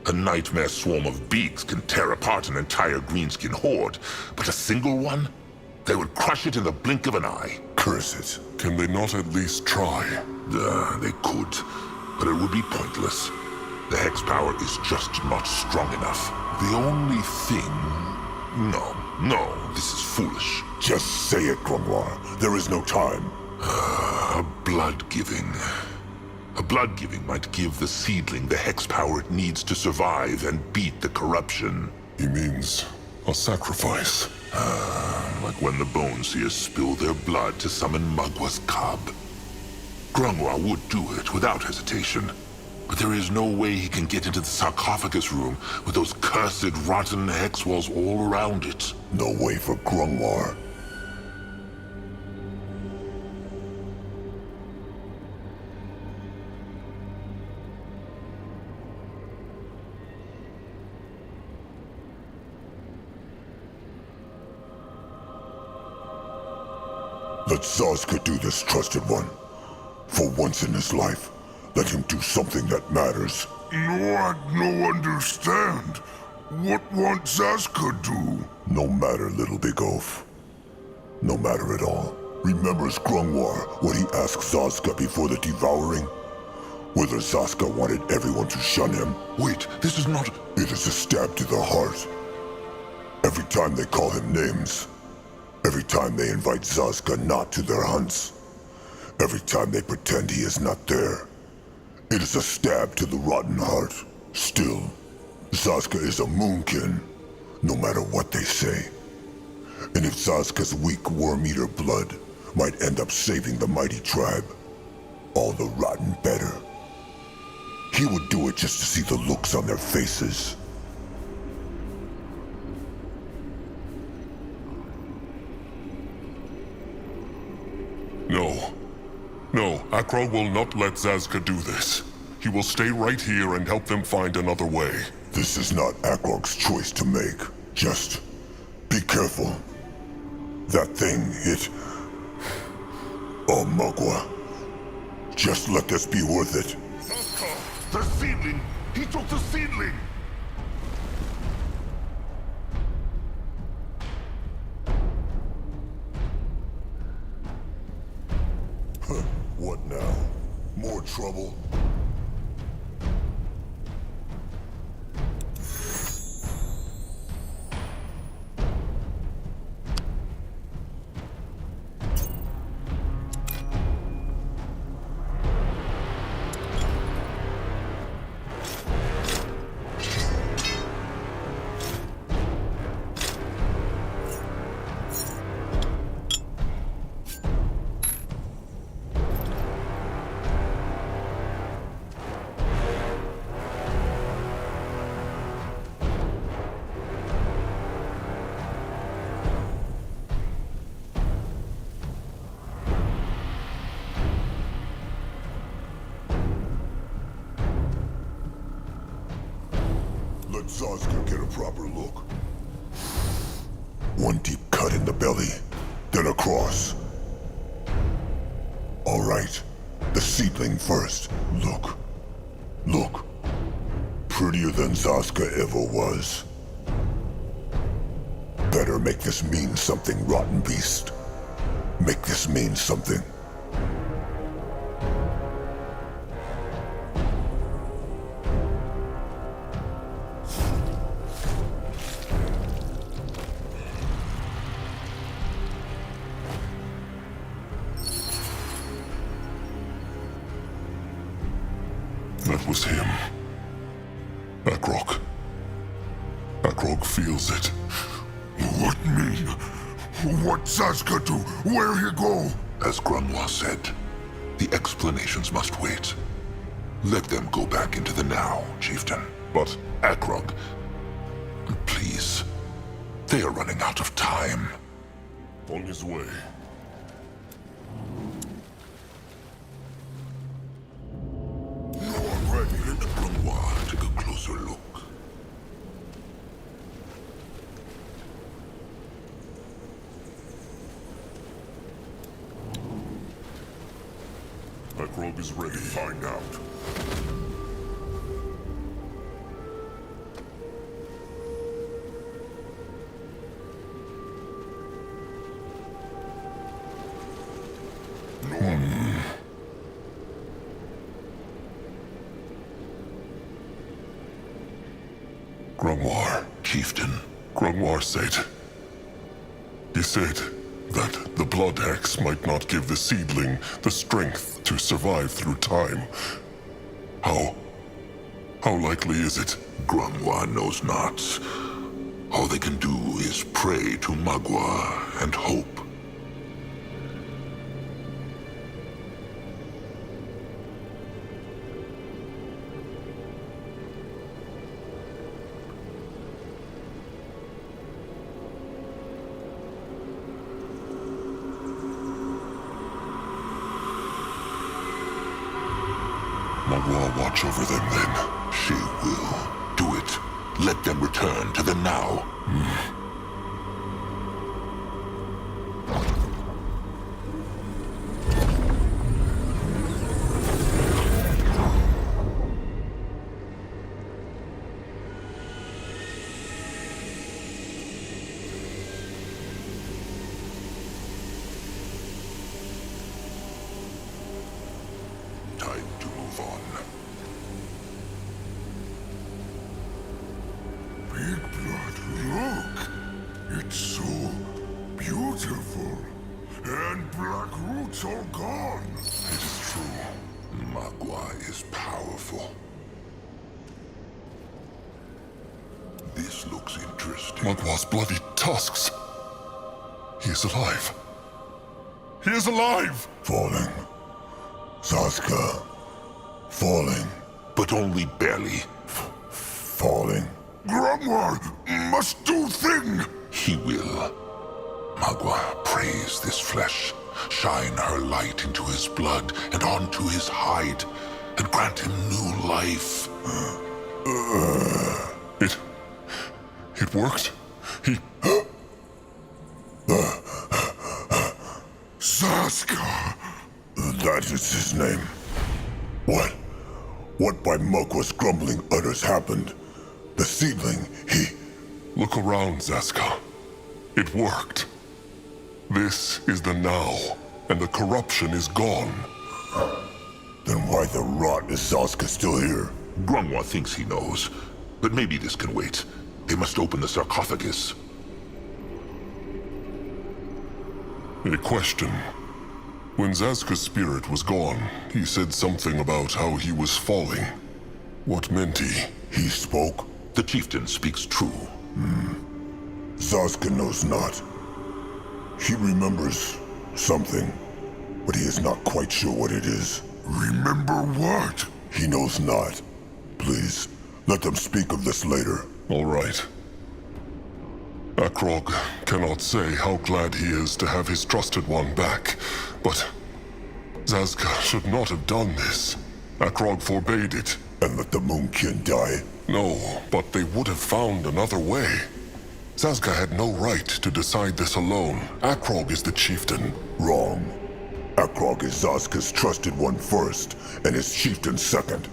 A nightmare swarm of beaks can tear apart an entire greenskin horde, but a single one? They would crush it in the blink of an eye. Curse it. Can they not at least try? They could, but it would be pointless. The hex power is just not strong enough. The only thing... No, this is foolish. Just say it, Grungwar. There is no time. A blood-giving. A blood-giving might give the seedling the hex power it needs to survive and beat the corruption. He means a sacrifice. Like when the Bone Seers spill their blood to summon Mugwa's cub. Grungwar would do it without hesitation. But there is no way he can get into the sarcophagus room with those cursed rotten hex walls all around it. No way for Grungwar. Let Zaska do this, Trusted One. For once in his life, let him do something that matters. I no understand. What won't Zaska do? No matter, little big oaf. No matter at all. Remembers Grungwar what he asked Zazka before the devouring? Whether Zazka wanted everyone to shun him? Wait, this is not... It is a stab to the heart. Every time they call him names. Every time they invite Zazka not to their hunts. Every time they pretend he is not there. It is a stab to the rotten heart. Still, Zazka is a moonkin, no matter what they say. And if Zazka's weak worm-eater blood might end up saving the mighty tribe, all the rotten better. He would do it just to see the looks on their faces. No. No, Akrog will not let Zazka do this. He will stay right here and help them find another way. This is not Akrog's choice to make. Just be careful. That thing, it... Oh, Magua. Just let this be worth it. Zazka! The seedling! He took the seedling! What now? More trouble? Let Zazka get a proper look. One deep cut in the belly, then across. All right, the seedling first. Look. Look. Prettier than Zazka ever was. Better make this mean something, rotten beast. Make this mean something. That was him. Akrog. Akrog feels it. What mean? What Zazka do? Where he go? As Grunwa said, the explanations must wait. Let them go back into the now, Chieftain. But Akrog, please. They are running out of time. on his way. Let Grunwa take a closer look. Akrog is ready. Find out. Grungwar. Chieftain, Grungwar said... He said that the blood hex might not give the seedling the strength to survive through time. How likely is it? Grunwa knows not. All they can do is pray to Magua and hope. Magua watch over them then. She will do it. Let them return to the now. beautiful. And Black Root's all gone. It is true. Magua is powerful. This looks interesting. Magwa's bloody tusks. He is alive. He is alive! Falling. Zaska. Falling. But only barely. Falling. Grandma must do thing. He will. Magua praise this flesh, shine her light into his blood and onto his hide, and grant him new life. It worked. He... Zaska. That is his name. What? What by Magwa's grumbling utters happened? The seedling, he... Look around, Zaska. It worked. This is the now, and the corruption is gone. Then why the rot is Zaska still here? Grungwa thinks he knows, but maybe this can wait. They must open the sarcophagus. A question. When Zaska's spirit was gone, he said something about how he was falling. What meant he? He spoke? The chieftain speaks true. Zaska knows not. He remembers something, but he is not quite sure what it is. Remember what? He knows not. Please, let them speak of this later. All right. Akrog cannot say how glad he is to have his trusted one back, but Zaska should not have done this. Akrog forbade it. And let the Moonkin die? No, but they would have found another way. Zaska had no right to decide this alone. Akrog is the chieftain. Wrong. Akrog is Zaska's trusted one first, and his chieftain second.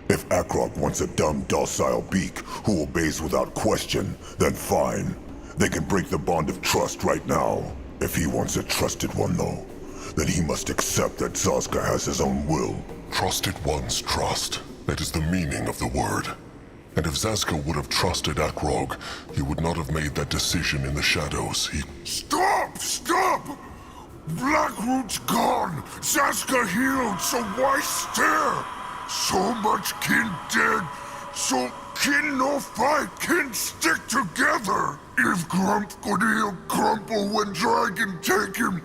If Akrog wants a dumb, docile beak who obeys without question, then fine. They can break the bond of trust right now. If he wants a trusted one, though, then he must accept that Zaska has his own will. Trusted one's trust. That is the meaning of the word. And if Zaska would have trusted Akrog, he would not have made that decision in the shadows. He... Stop! Stop! Blackroot's gone! Zaska healed, so why stare? So much kin dead, so kin no fight, kin stick together! If Grump could heal Grumple when Dragon take him,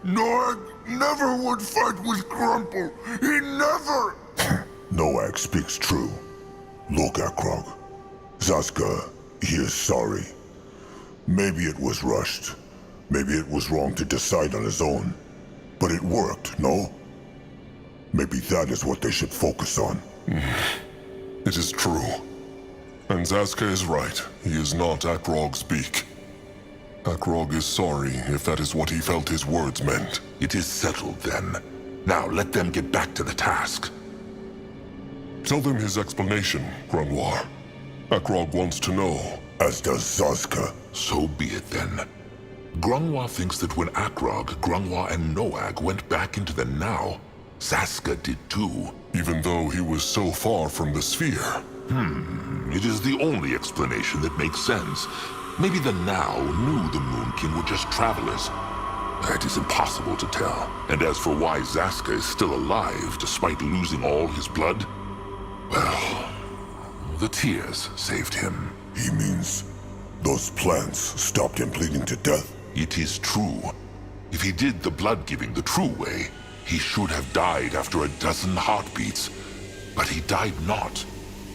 Noag never would fight with Grumple! He never! Noag speaks true. Look, Akrog. Zaska, he is sorry. Maybe it was rushed. Maybe it was wrong to decide on his own. But it worked, no? Maybe that is what they should focus on. It is true. And Zaska is right. He is not Akrog's beak. Akrog is sorry if that is what he felt his words meant. It is settled then. Now let them get back to the task. Tell them his explanation, Grunwar. Akrog wants to know. As does Zaska. So be it then. Grungwa thinks that when Akrog, Grungwa, and Noag went back into the now, Zaska did too. Even though he was so far from the sphere. It is the only explanation that makes sense. Maybe the now knew the Moonkin were just travelers. That is impossible to tell. And as for why Zaska is still alive despite losing all his blood, well, the tears saved him. He means those plants stopped him bleeding to death? It is true. If he did the blood-giving the true way, he should have died after a dozen heartbeats. But he died not.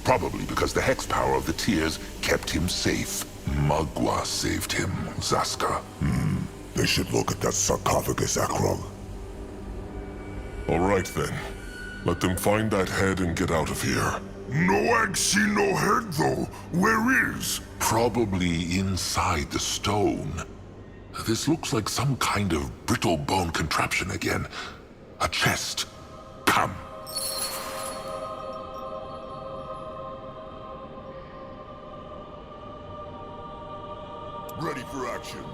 Probably because the hex power of the tears kept him safe. Magua saved him, Zaska. They should look at that sarcophagus, Akrog. All right then. Let them find that head and get out of here. Noag see no head though. Where is? Probably inside the stone. This looks like some kind of brittle bone contraption again. A chest. Come. Ready for action.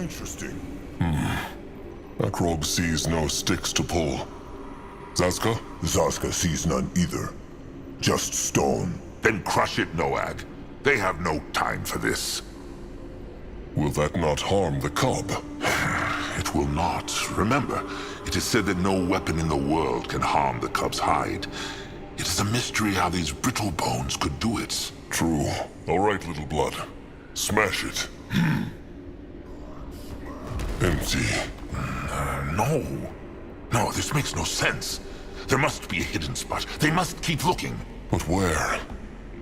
Interesting. Akrog sees no sticks to pull. Zazka? Zazka sees none either. Just stone. Then crush it, Noag. They have no time for this. Will that not harm the cub? It will not. Remember, it is said that no weapon in the world can harm the cub's hide. It is a mystery how these brittle bones could do it. True. All right, little blood. Smash it. Empty. No. No, this makes no sense. There must be a hidden spot. They must keep looking. But where?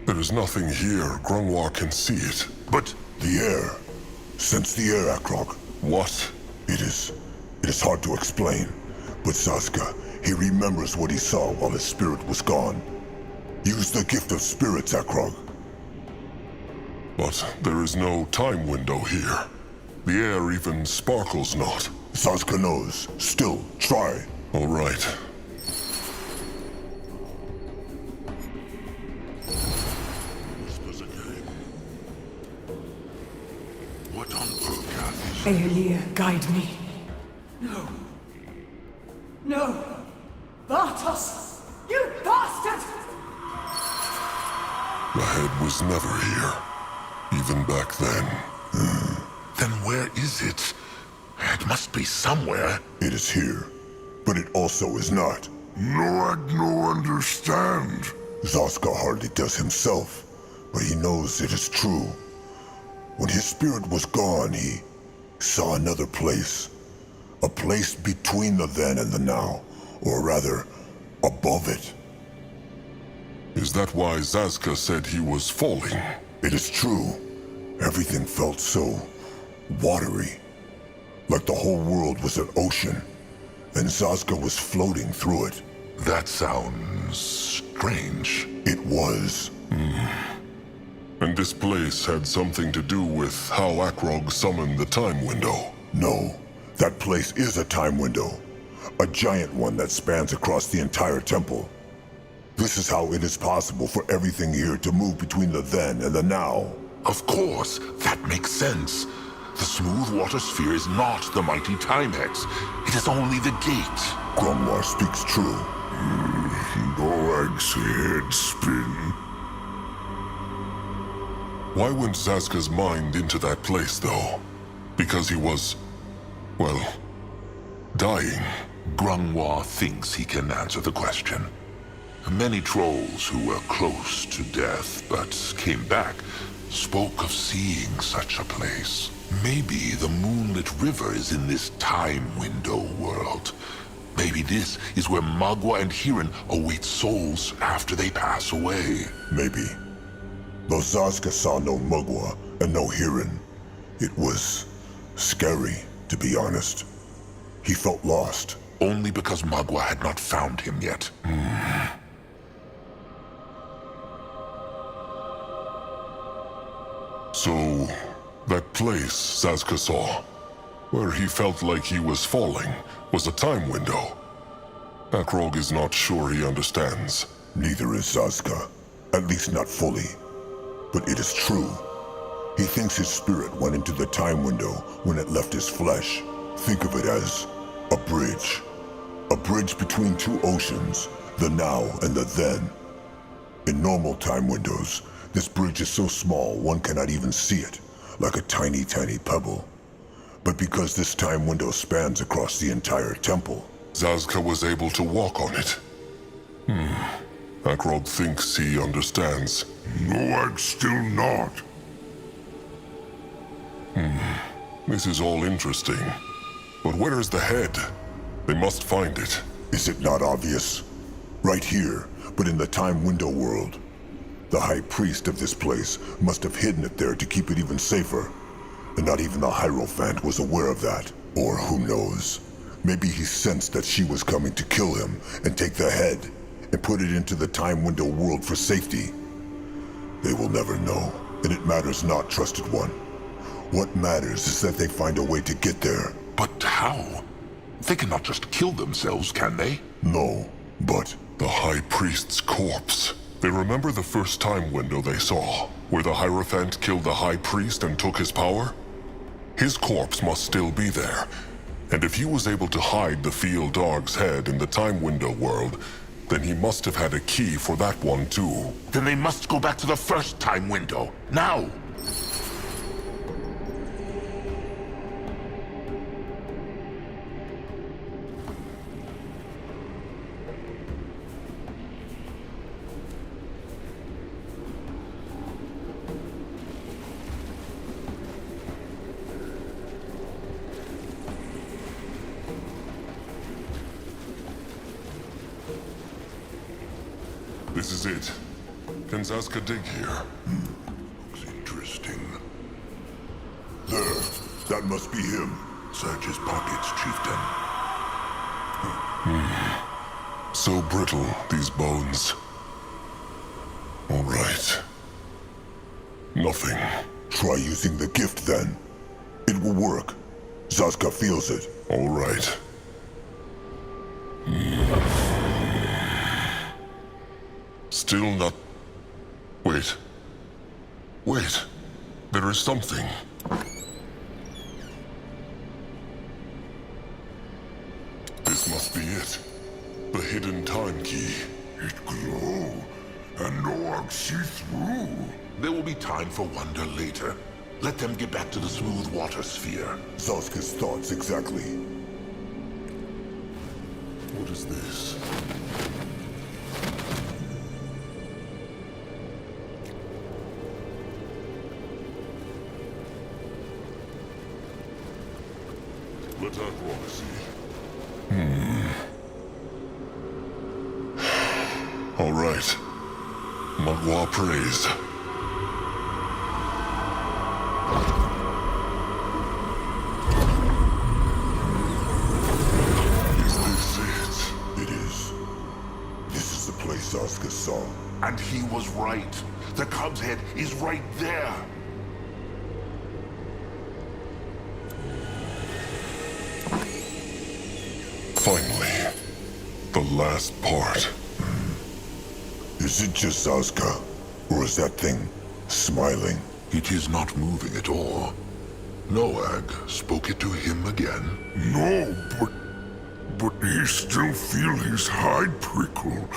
There is nothing here. Grungwar can see it. But The air. Sense the air, Akrog. What? It is hard to explain. But Zazka, he remembers what he saw while his spirit was gone. Use the gift of spirits, Akrog. But there is no time window here. The air even sparkles not. Zazka knows. Still, try. All right. what on earth? Aelia, guide me. No. No! Bartos! You bastard! The head was never here. Even back then. Then where is it? It must be somewhere. It is here. But it also is not. Noag no understand. Zazka hardly does himself, but he knows it is true. When his spirit was gone, he saw another place. A place between the then and the now, or rather, above it. Is that why Zazka said he was falling? It is true. Everything felt so watery. Like the whole world was an ocean, and Zazka was floating through it. That sounds strange. It was. And this place had something to do with how Akrog summoned the time window. No, that place is a time window. A giant one that spans across the entire temple. This is how it is possible for everything here to move between the then and the now. Of course, that makes sense. The smooth water sphere is not the mighty time hex. It is only the gate. Grungwar speaks true. Noag's head spin. Why went Zazka's mind into that place, though? Because he was, well, dying. Grungwar thinks he can answer the question. Many trolls who were close to death but came back spoke of seeing such a place. Maybe the moonlit river is in this time window world. Maybe this is where Magua and Hirin await souls after they pass away. Maybe. Though Zazka saw no Mugwa and no Hirin, it was scary, to be honest. He felt lost. Only because Magua had not found him yet. So, that place Zazka saw, where he felt like he was falling, was a time window. Akrog is not sure he understands. Neither is Zazka. At least not fully. But it is true. He thinks his spirit went into the time window when it left his flesh. Think of it as a bridge. A bridge between two oceans, the now and the then. In normal time windows, this bridge is so small one cannot even see it, like a tiny, tiny pebble. But because this time window spans across the entire temple, Zazka was able to walk on it. Akrog thinks he understands. Noag still not. This is all interesting. But where is the head? They must find it. is it not obvious? Right here, but in the time window world. The high priest of this place must have hidden it there to keep it even safer. And not even the Hierophant was aware of that. Or who knows? Maybe he sensed that she was coming to kill him and take the head and put it into the time window world for safety. They will never know, and it matters not, trusted one. What matters is that they find a way to get there. But how? They cannot just kill themselves, can they? No, but The High Priest's corpse. They remember the first time window they saw, where the Hierophant killed the High Priest and took his power? His corpse must still be there. And if he was able to hide the field dog's head in the time window world, then he must have had a key for that one too. Then they must go back to the first time window. Now! This is it. Can Zaska dig here? Looks interesting. There. That must be him. Search his pockets, Chieftain. So brittle, these bones. All right. Nothing. Try using the gift then. It will work. Zaska feels it. All right. Still not... Wait. Wait. There is something. This must be it. The hidden time key. It glow, and no one see through. There will be time for wonder later. Let them get back to the smooth water sphere. Zaska's thoughts exactly. What is this? Let that rock see. All right. Magua praise. Is this it? It is. This is the place Zaska saw. And he was right. The cub's head is right there. Finally. The last part. Is it just Zaska? Or is that thing smiling? It is not moving at all. Noag spoke it to him again. No, but he still feel his hide prickle.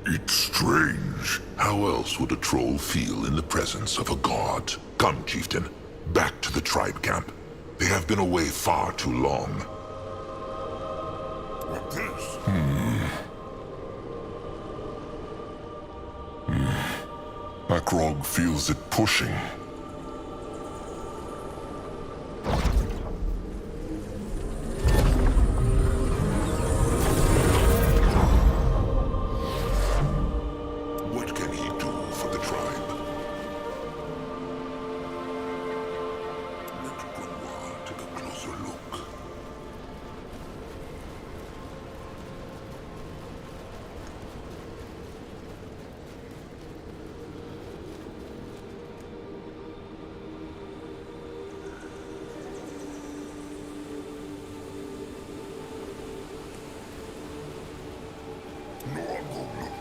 It's strange. How else would a troll feel in the presence of a god? Come, Chieftain. Back to the tribe camp. They have been away far too long. What this? Akrog feels it pushing. What can he do for the tribe? Let Grunwa take a closer look. No one go look.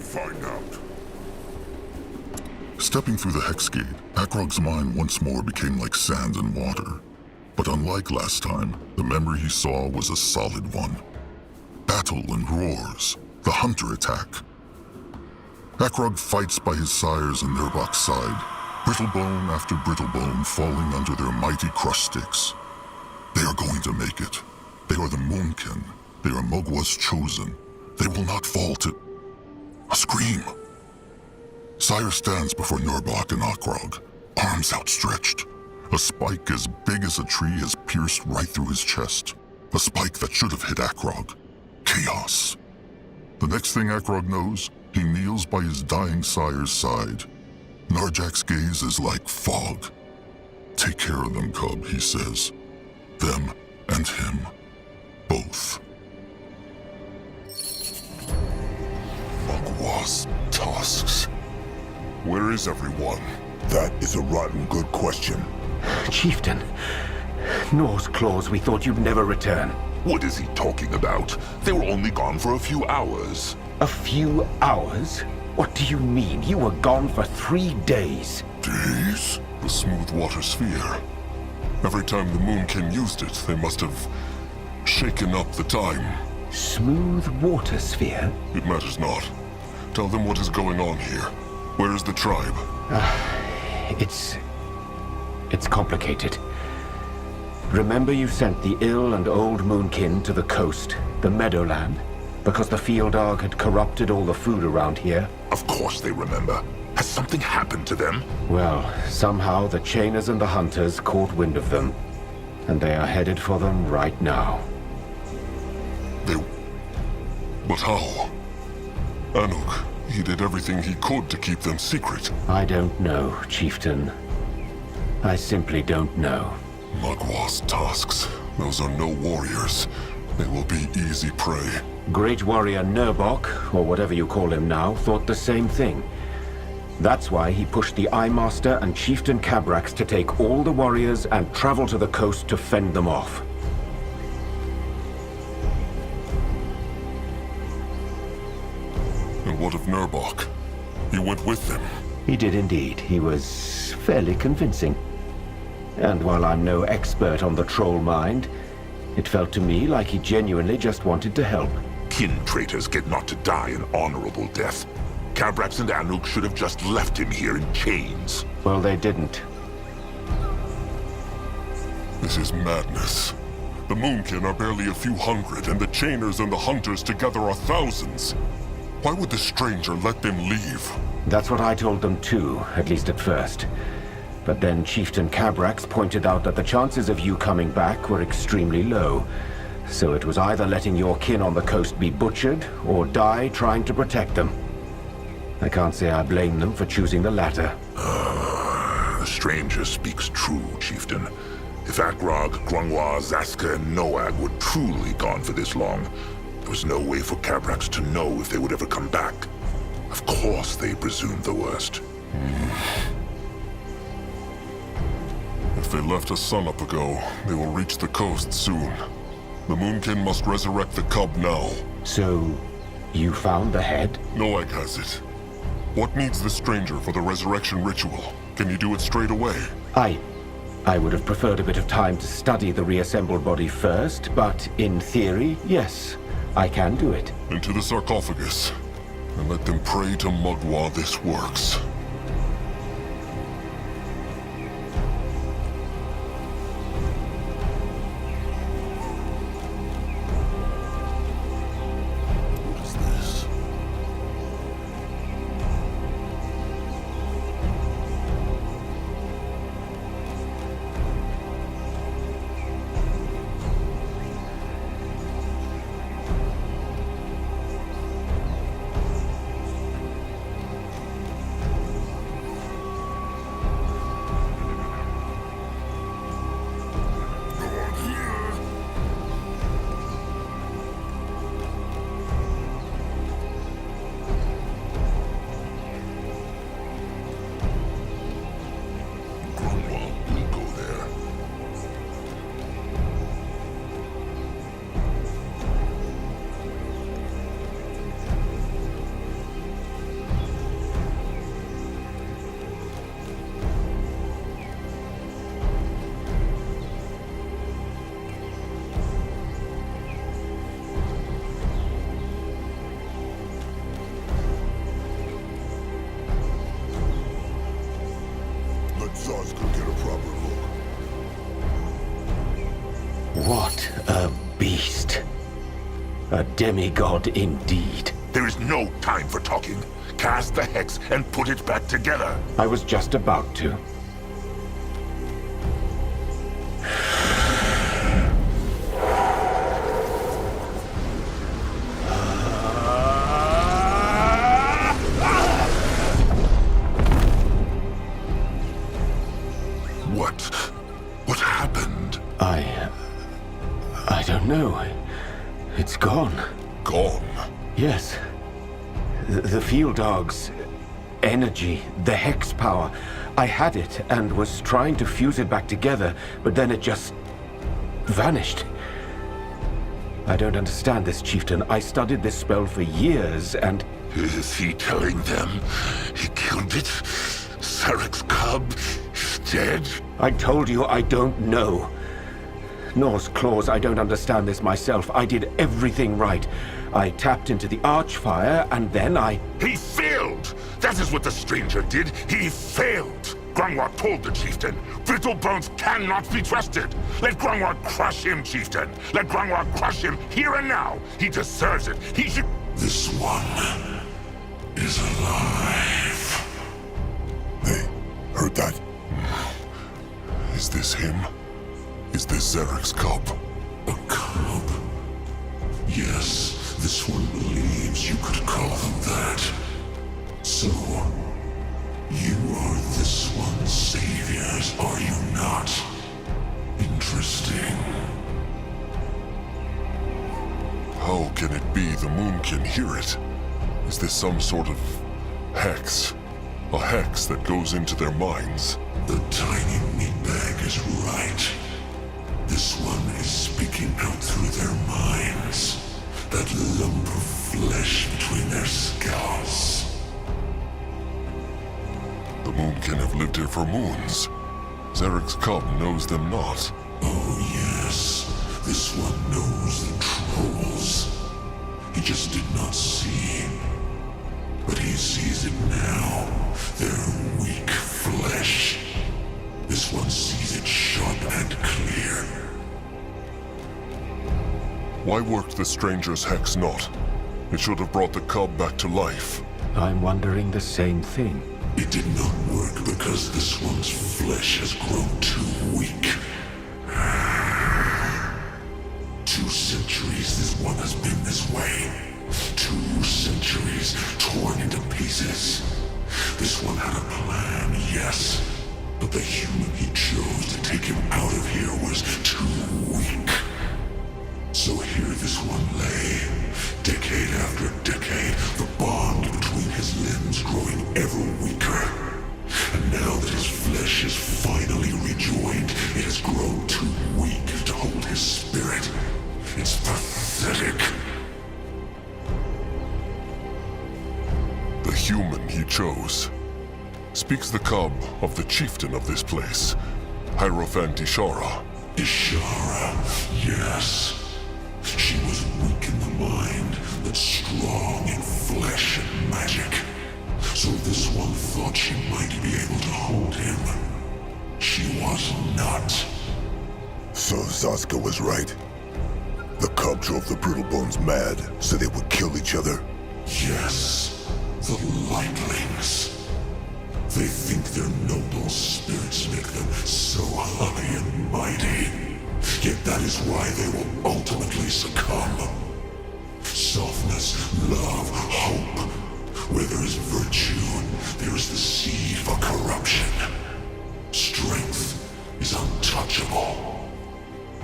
Find out. Stepping through the hex gate, Akrog's mind once more became like sand and water. But unlike last time, the memory he saw was a solid one. Battle and roars, the hunter attack. Akrog fights by his sires and Nurbok's side, brittlebone after brittlebone falling under their mighty crush sticks. They are going to make it. They are the Moonkin. They are Mogwa's chosen. They will not fall to... A scream! Sire stands before Nurbok and Akrog, arms outstretched. A spike as big as a tree has pierced right through his chest. A spike that should have hit Akrog. Chaos. The next thing Akrog knows, he kneels by his dying sire's side. Narjak's gaze is like fog. Take care of them, cub, he says. Them and him. Both. Magwa's tusks. Where is everyone? That is a rotten good question. Chieftain, Nor's claws, we thought you'd never return. What is he talking about? They were only gone for a few hours. A few hours? What do you mean? You were gone for 3 days. Days? The smooth water sphere. Every time the Moonkin used it, they must have shaken up the time. Smooth water sphere? It matters not. Tell them what is going on here. Where is the tribe? It's complicated. Remember you sent the ill and old Moonkin to the coast, the Meadowland, because the field arg had corrupted all the food around here? Of course they remember. Has something happened to them? Well, somehow the Chainers and the Hunters caught wind of them, and they are headed for them right now. But how? Anuk, he did everything he could to keep them secret. I don't know, Chieftain. I simply don't know. Magwa's tusks. Those are no warriors. They will be easy prey. Great warrior Nurbok, or whatever you call him now, thought the same thing. That's why he pushed the Eye Master and Chieftain Cabrax to take all the warriors and travel to the coast to fend them off. And what of Nurbok? He went with them. He did indeed. He was fairly convincing. And while I'm no expert on the troll mind, it felt to me like he genuinely just wanted to help. Kin traitors get not to die an honorable death. Cabrax and Anuk should have just left him here in chains. Well, they didn't. This is madness. The Moonkin are barely a few hundred, and the Chainers and the Hunters together are thousands. Why would the stranger let them leave? That's what I told them too, at least at first. But then Chieftain Cabrax pointed out that the chances of you coming back were extremely low. So it was either letting your kin on the coast be butchered, or die trying to protect them. I can't say I blame them for choosing the latter. The stranger speaks true, Chieftain. If Akrog, Grungwa, Zaska, and Noag were truly gone for this long, there was no way for Cabrax to know if they would ever come back. Of course they presumed the worst. If they left us sunup ago, they will reach the coast soon. The Moonkin must resurrect the cub now. So, you found the head? Noag has it. What needs the stranger for the resurrection ritual? Can you do it straight away? I would have preferred a bit of time to study the reassembled body first, but in theory, yes, I can do it. Into the sarcophagus. And let them pray to Magwa this works. What is this? Zaz could get a proper look. What a beast. A demigod indeed. There is no time for talking. Cast the hex and put it back together. I was just about to. What happened? I don't know. It's gone. Gone? Yes. The field dog's energy, the hex power. I had it and was trying to fuse it back together, but then it just vanished. I don't understand this, Chieftain. I studied this spell for years, and... Is he telling them he killed it? Sarek's cub is dead? I told you I don't know. Norse claws, I don't understand this myself. I did everything right. I tapped into the archfire, and then I... He failed! That is what the stranger did. He failed! Grungwar told the chieftain, Brittlebones cannot be trusted. Let Grungwar crush him, chieftain. Let Grungwar crush him here and now. He deserves it. He should... This one is alive. Hey, heard that? Is this him? Is this Zarek's cub? A cub? Yes, this one believes you could call them that. So, you are this one's saviors, are you not? Interesting. How can it be the moon can hear it? Is this some sort of hex? A hex that goes into their minds? The tiny meatbag is right. This one is speaking out through their minds. That lump of flesh between their skulls. The moonkin have lived here for moons. Zarek's cub knows them not. Oh yes, this one knows the trolls. He just did not see. But he sees it now. Their weak flesh. This one sees it sharp and clear. Why worked the stranger's hex not? It should have brought the cub back to life. I'm wondering the same thing. It did not work because this one's flesh has grown too weak. 2 centuries this one has been this way. 2 centuries torn into pieces. This one had a plan, yes. But the human he chose to take him out of here was too weak. So here this one lay, decade after decade, the bond between his limbs growing ever weaker. And now that his flesh is finally rejoined, it has grown too weak to hold his spirit. It's pathetic. The human he chose. Speaks the cub of the chieftain of this place, Hierophant Ishara. Ishara, yes. She was weak in the mind, but strong in flesh and magic. So this one thought she might be able to hold him. She was not. So Zaska was right. The cub drove the Brittlebones mad, so they would kill each other. Yes, the Lightlings. They think their noble spirits make them so high and mighty. Yet that is why they will ultimately succumb. Softness, love, hope. Where there is virtue, there is the seed for corruption. Strength is untouchable.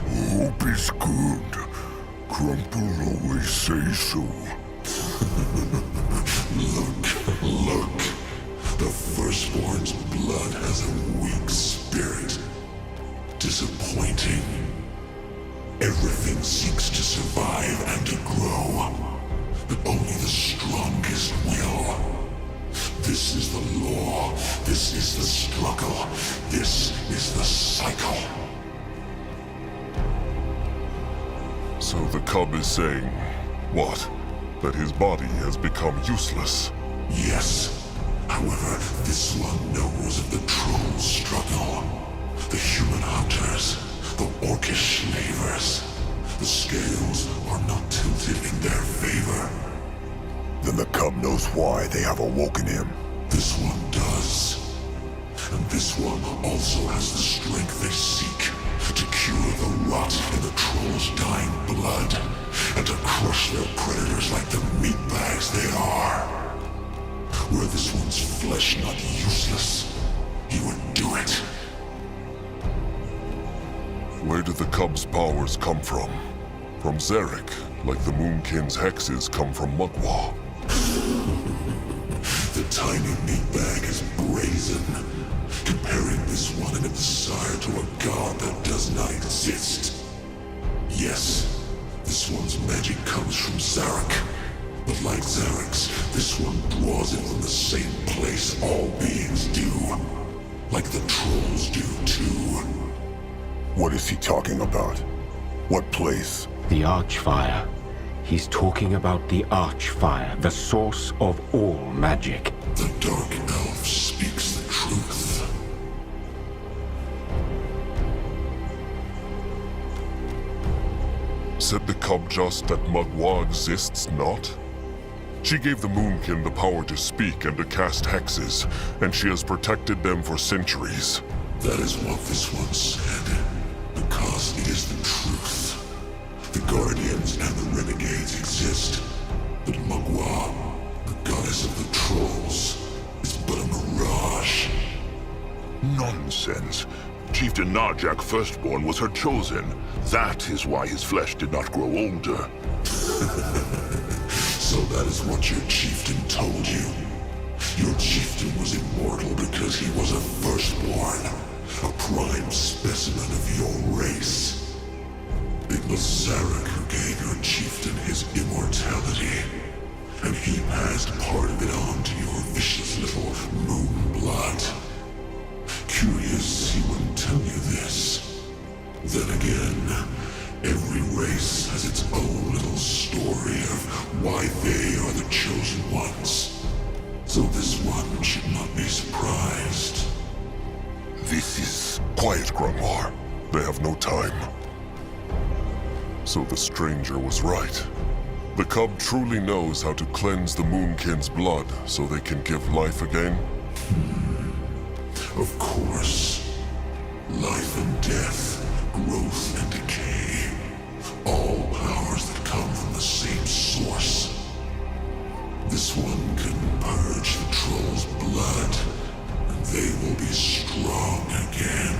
Hope is good. Crumple always say so. Look. The Firstborn's blood has a weak spirit. Disappointing. Everything seeks to survive and to grow. But only the strongest will. This is the law. This is the struggle. This is the cycle. So the cub is saying, what? That his body has become useless. Yes. However, this one knows of the troll's struggle. mawkish slavers. The scales are not tilted in their favor. Then the cub knows why they have awoken him. This one does. And this one also has the strength they seek to cure the rot in the troll's dying blood and to crush their predators like the meatbags they are. Were this one's flesh not useless, he would do it. Where did the cub's powers come from? From Zarek, like the Moonkin's hexes come from Mugwa. The tiny meatbag is brazen, comparing this one and its desire to a god that does not exist. Yes, this one's magic comes from Zarek, but like Zarek's, this one draws it from the same place all beings do, like the trolls do too. What is he talking about? What place? The Archfire. He's talking about the Archfire, the source of all magic. The Dark Elf speaks the truth. Said the cub just that Mugwa exists not? She gave the Moonkin the power to speak and to cast hexes, and she has protected them for centuries. That is what this one said, because it is the truth. The Guardians and the Renegades exist, but Mugwa, the goddess of the trolls, is but a mirage. Nonsense. Chieftain Narjak Firstborn was her chosen. That is why his flesh did not grow older. So that is what your chieftain told you. Your chieftain was immortal because he was a firstborn, a prime specimen of your race. It was Zarek who gave your chieftain his immortality, and he passed part of it on to your vicious little moon blood. Curious he wouldn't tell you this. Then again, every race has its own little story of why they are the chosen ones. So this one should not be surprised. This is... Quiet, Grungwar. They have no time. So the stranger was right. The cub truly knows how to cleanse the Moonkin's blood so they can give life again? Of course. Life and death, growth and decay. All powers that come from the same source. This one can purge the troll's blood, and they will be strong again.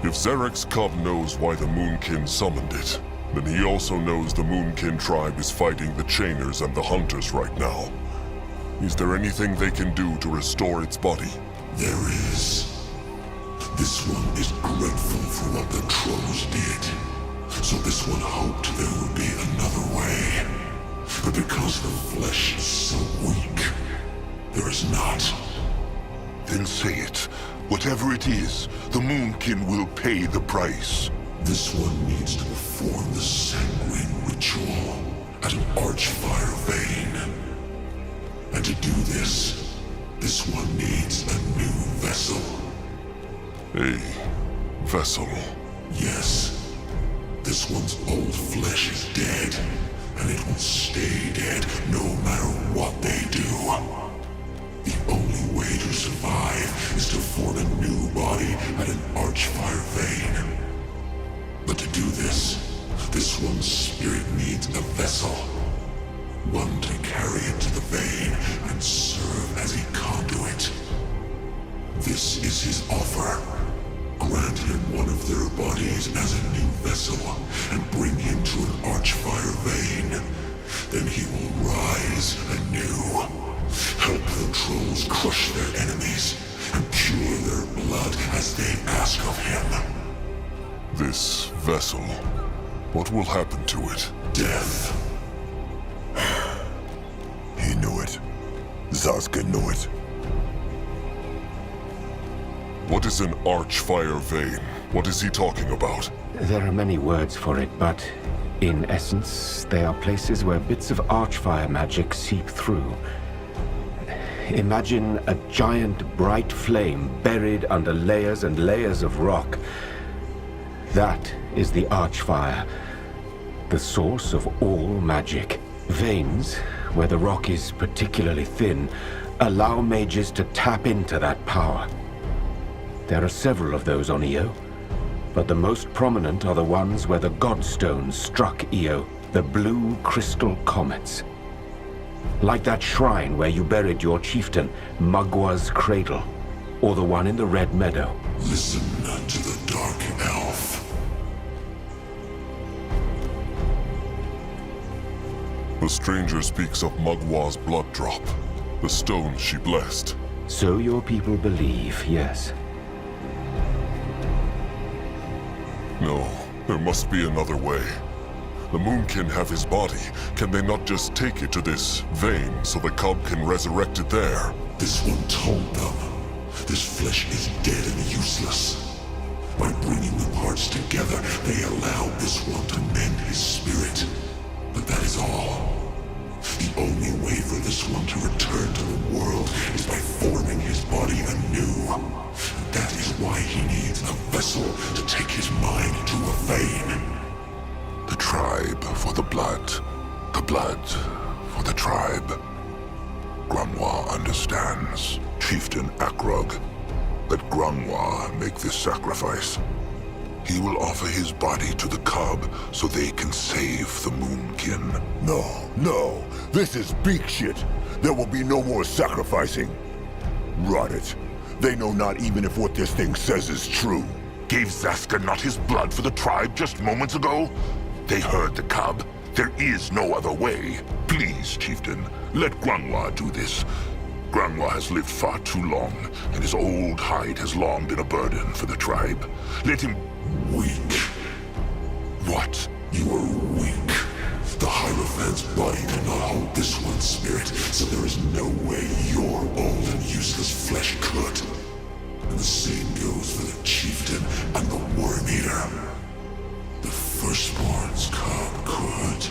If Zarek's cub knows why the Moonkin summoned it, then he also knows the Moonkin tribe is fighting the Chainers and the Hunters right now. Is there anything they can do to restore its body? There is. This one is grateful for what the trolls did. So this one hoped there would be another way. But because the flesh is so weak, there is not. Then say it. Whatever it is, the Moonkin will pay the price. This one needs to perform the sanguine ritual at an Archfire vein. And to do this, this one needs a new vessel. A vessel. Yes. This one's old flesh is dead, and it will stay dead no matter what they do. The only way to survive is to form a new body at an Archfire vein. But to do this one's spirit needs a vessel. One to carry it to the vein and serve as a conduit. This is his offer. Grant him one of their bodies as a new vessel and bring him to an Archfire vein. Then he will rise anew. Help the trolls crush their enemies and cure their blood as they ask of him. This vessel, what will happen to it? Death. He knew it. Zaska knew it. What is an Archfire vein? What is he talking about? There are many words for it, but in essence, they are places where bits of Archfire magic seep through. Imagine a giant bright flame buried under layers and layers of rock. That is the Archfire, the source of all magic. Veins, where the rock is particularly thin, allow mages to tap into that power. There are several of those on Io, but the most prominent are the ones where the Godstones struck Io, the blue crystal comets. Like that shrine where you buried your chieftain, Magwa's cradle, or the one in the Red Meadow. Listen to the Dark Elf. The stranger speaks of Magwa's blood drop, the stone she blessed. So your people believe, yes. No, there must be another way. The Moonkin have his body. Can they not just take it to this vein so the cub can resurrect it there? This one told them. This flesh is dead and useless. By bringing the parts together, they allowed this one to mend his spirit. But that is all. The only way for this one to return to the world is by forming his body anew. And that is why he needs a vessel to take his mind to a vein. The tribe for the blood for the tribe. Grunwa understands. Chieftain Akrog, let Grunwa make this sacrifice. He will offer his body to the cub so they can save the Moonkin. No. This is beak shit. There will be no more sacrificing. Rot it. They know not even if what this thing says is true. Gave Zaska not his blood for the tribe just moments ago? They heard the cub. There is no other way. Please, Chieftain, let Grunwa do this. Grunwa has lived far too long, and his old hide has long been a burden for the tribe. Let him... Weak. What? You are weak. The Hierophant's body cannot hold this one's spirit, so there is no way your old and useless flesh could. And the same goes for the Chieftain and the Worm-Eater. The Firstborn's cub could.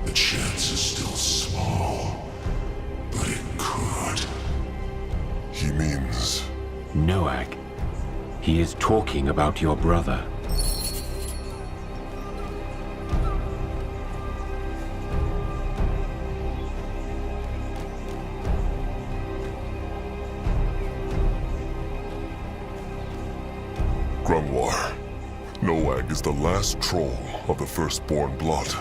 The chance is still small, but it could. He means... Noag. He is talking about your brother. Grunwar. Noag is the last troll of the Firstborn blood.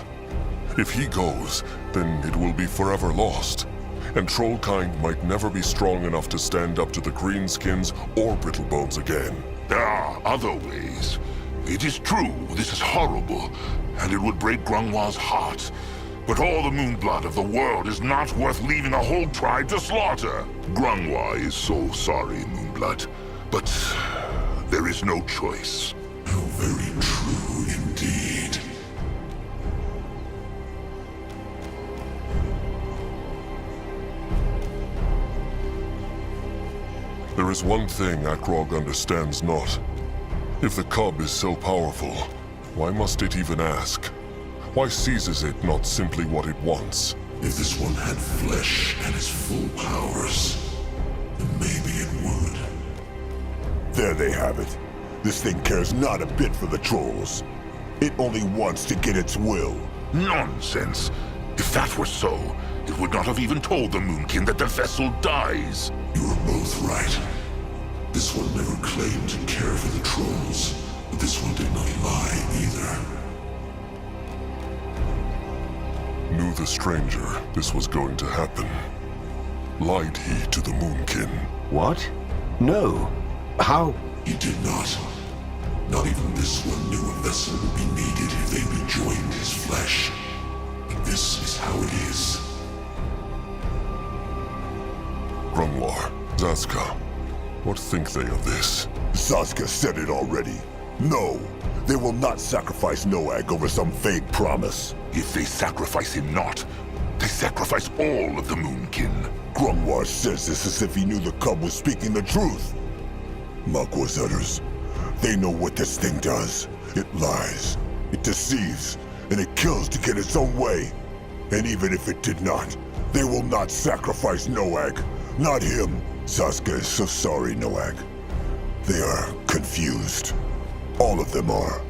If he goes, then it will be forever lost. And Trollkind might never be strong enough to stand up to the Greenskins or Brittlebones again. There are other ways. It is true, this is horrible, and it would break Grunwa's heart. But all the Moonblood of the world is not worth leaving a whole tribe to slaughter. Grunwa is so sorry, Moonblood, but there is no choice. How very true indeed. There is one thing Akrog understands not. If the cub is so powerful, why must it even ask? Why seizes it not simply what it wants? If this one had flesh and its full powers, then maybe it would. There they have it. This thing cares not a bit for the trolls. It only wants to get its will. Nonsense. If that were so, it would not have even told the Moonkin that the vessel dies. You are both right. This one never claimed to care for the trolls, but this one did not lie either. Knew the stranger this was going to happen. Lied he to the Moonkin? What? No. How? He did not. Not even this one knew a vessel would be needed if they rejoined his flesh. But this is how it is. Grunwar, Zaska, what think they of this? Zaska said it already. No, they will not sacrifice Noag over some vague promise. If they sacrifice him not, they sacrifice all of the Moonkin. Grunwar says this as if he knew the cub was speaking the truth. Magwa's utters. They know what this thing does. It lies, it deceives, and it kills to get its own way. And even if it did not, they will not sacrifice Noag. Not him. Sasuke is so sorry, Noag. They are confused. All of them are.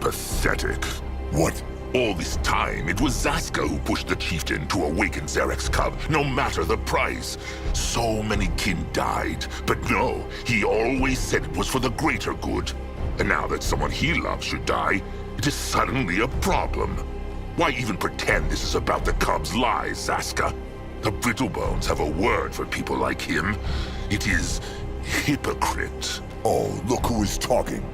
Pathetic. What? All this time, it was Zaska who pushed the chieftain to awaken Zarek's cub, no matter the price. So many kin died, but no, he always said it was for the greater good. And now that someone he loves should die, it is suddenly a problem. Why even pretend this is about the cub's lies, Zaska? The Brittlebones have a word for people like him. It is hypocrite. Oh, look who is talking.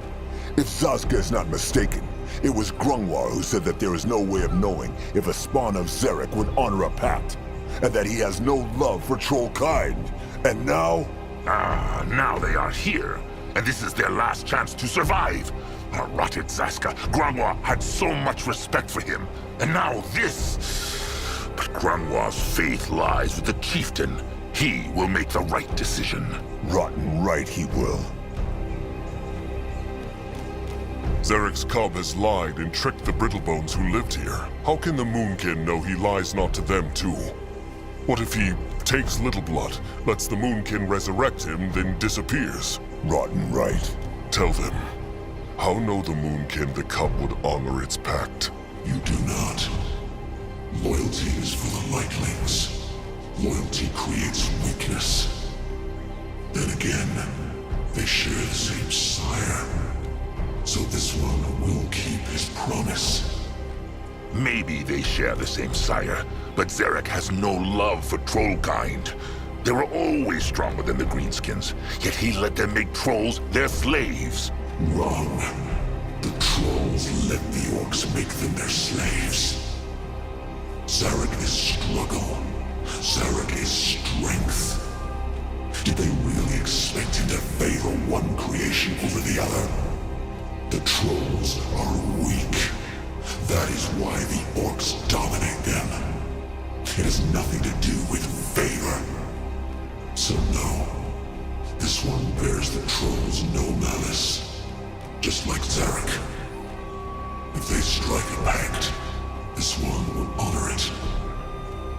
If Sasuke is not mistaken, it was Grungwar who said that there is no way of knowing if a spawn of Zarek would honor a pact, and that he has no love for troll kind. And now? Ah, now they are here, and this is their last chance to survive. Ah, rotted Zaska. Grungwar had so much respect for him, and now this. But Grungwar's faith lies with the chieftain. He will make the right decision. Rotten right he will. Zarek's cub has lied and tricked the Brittlebones who lived here. How can the Moonkin know he lies not to them too? What if he takes Little Blood, lets the Moonkin resurrect him, then disappears? Rotten right. Tell them. How know the Moonkin the cub would honor its pact? You do not. Loyalty is for the lightlings. Loyalty creates weakness. Then again, they share the same sire. So this one will keep his promise. Maybe they share the same sire, but Zarek has no love for troll kind. They were always stronger than the Greenskins, yet he let them make trolls their slaves. Wrong. The trolls let the orcs make them their slaves. Zarek is struggle. Zarek is strength. Did they really expect him to favor one creation over the other? The trolls are weak. That is why the orcs dominate them. It has nothing to do with favor. So no, this one bears the trolls no malice. Just like Zarek. If they strike a pact, this one will honor it.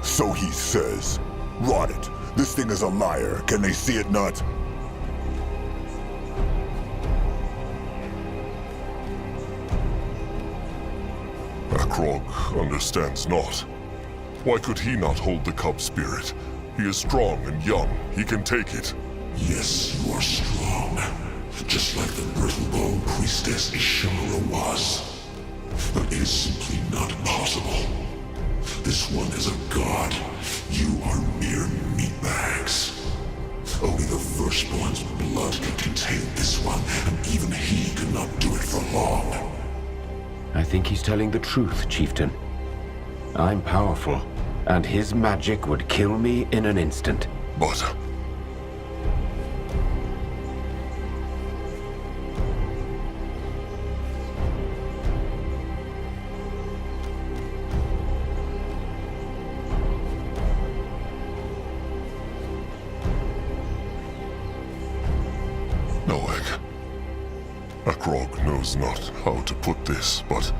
So he says. Rot it. This thing is a liar. Can they see it not? Akrog understands not. Why could he not hold the cub spirit? He is strong and young. He can take it. Yes, you are strong. Just like the Brittlebone priestess Ishara was. But it is simply not possible. This one is a god. You are mere meatbags. Only the Firstborn's blood can contain this one, and even he could not do it for long. I think he's telling the truth, Chieftain. I'm powerful, and his magic would kill me in an instant. But... Noeg. Akrog knows not how to put this, but...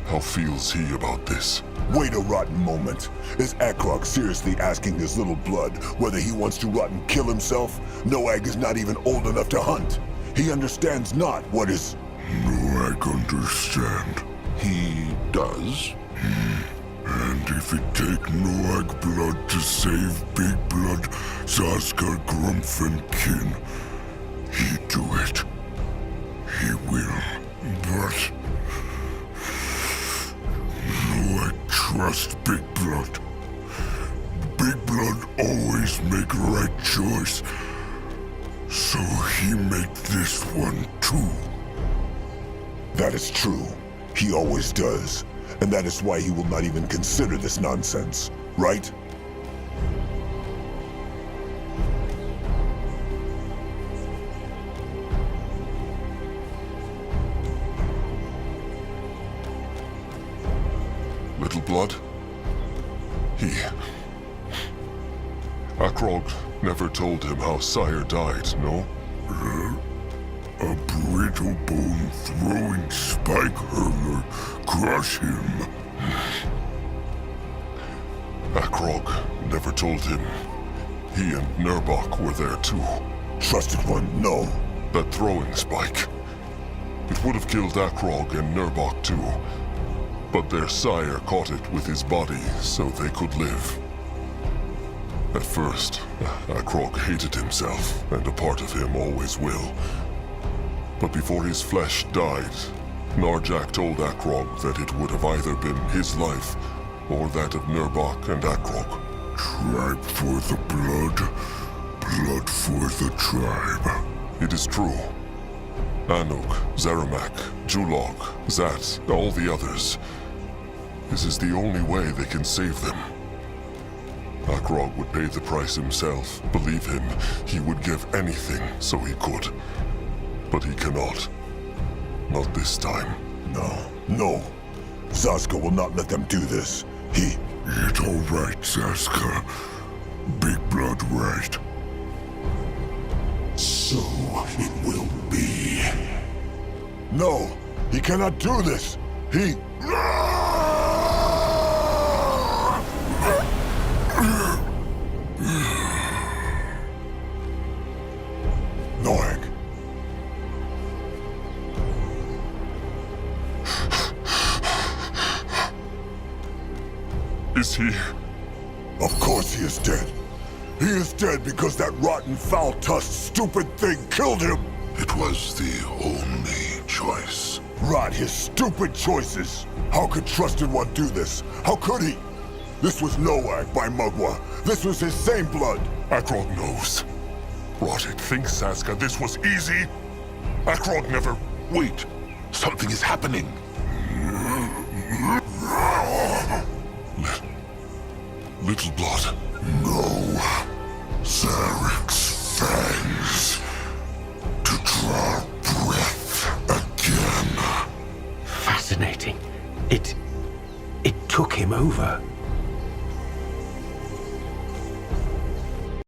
how feels he about this? Wait a rotten moment. Is Akrog seriously asking his little blood whether he wants to rot and kill himself? Noag is not even old enough to hunt. He understands not what is... Noag understand. He does? And if it take Noag blood to save Big Blood, Sasuke, Grumpf, and Kin, he do it. He will. But... no, I trust Big Blood. Big Blood always make right choice. So he make this one too. That is true. He always does. And that is why he will not even consider this nonsense, right? Little Blood? He... Akrog never told him how Sire died, no? A brittle bone throwing spike hurler crush him. Akrog never told him. He and Nurbok were there too. Trusted One, no. That throwing spike. It would have killed Akrog and Nurbok too. But their sire caught it with his body so they could live. At first, Akrog hated himself, and a part of him always will. But before his flesh died, Narjak told Akrog that it would have either been his life or that of Nurbok and Akrog. Tribe for the blood, blood for the tribe. It is true. Anuk, Zaramak, Julog, Zat, all the others. This is the only way they can save them. Akrog would pay the price himself. Believe him, he would give anything so he could. But he cannot. Not this time. No, no. Zaska will not let them do this. It's all right, Zaska. Big blood right. So it will be. No, he cannot do this. He... Noak. Is he? Of course he is dead. He is dead because that rotten, foul-tusked, stupid thing killed him. It was the only choice. Rot his stupid choices. How could Trusted One do this? How could he? This was Noak by Mugwa. This was his same blood. Akrog knows. Rot it, think, Saska, this was easy. Akrog never... Wait! Something is happening! Little blood. No.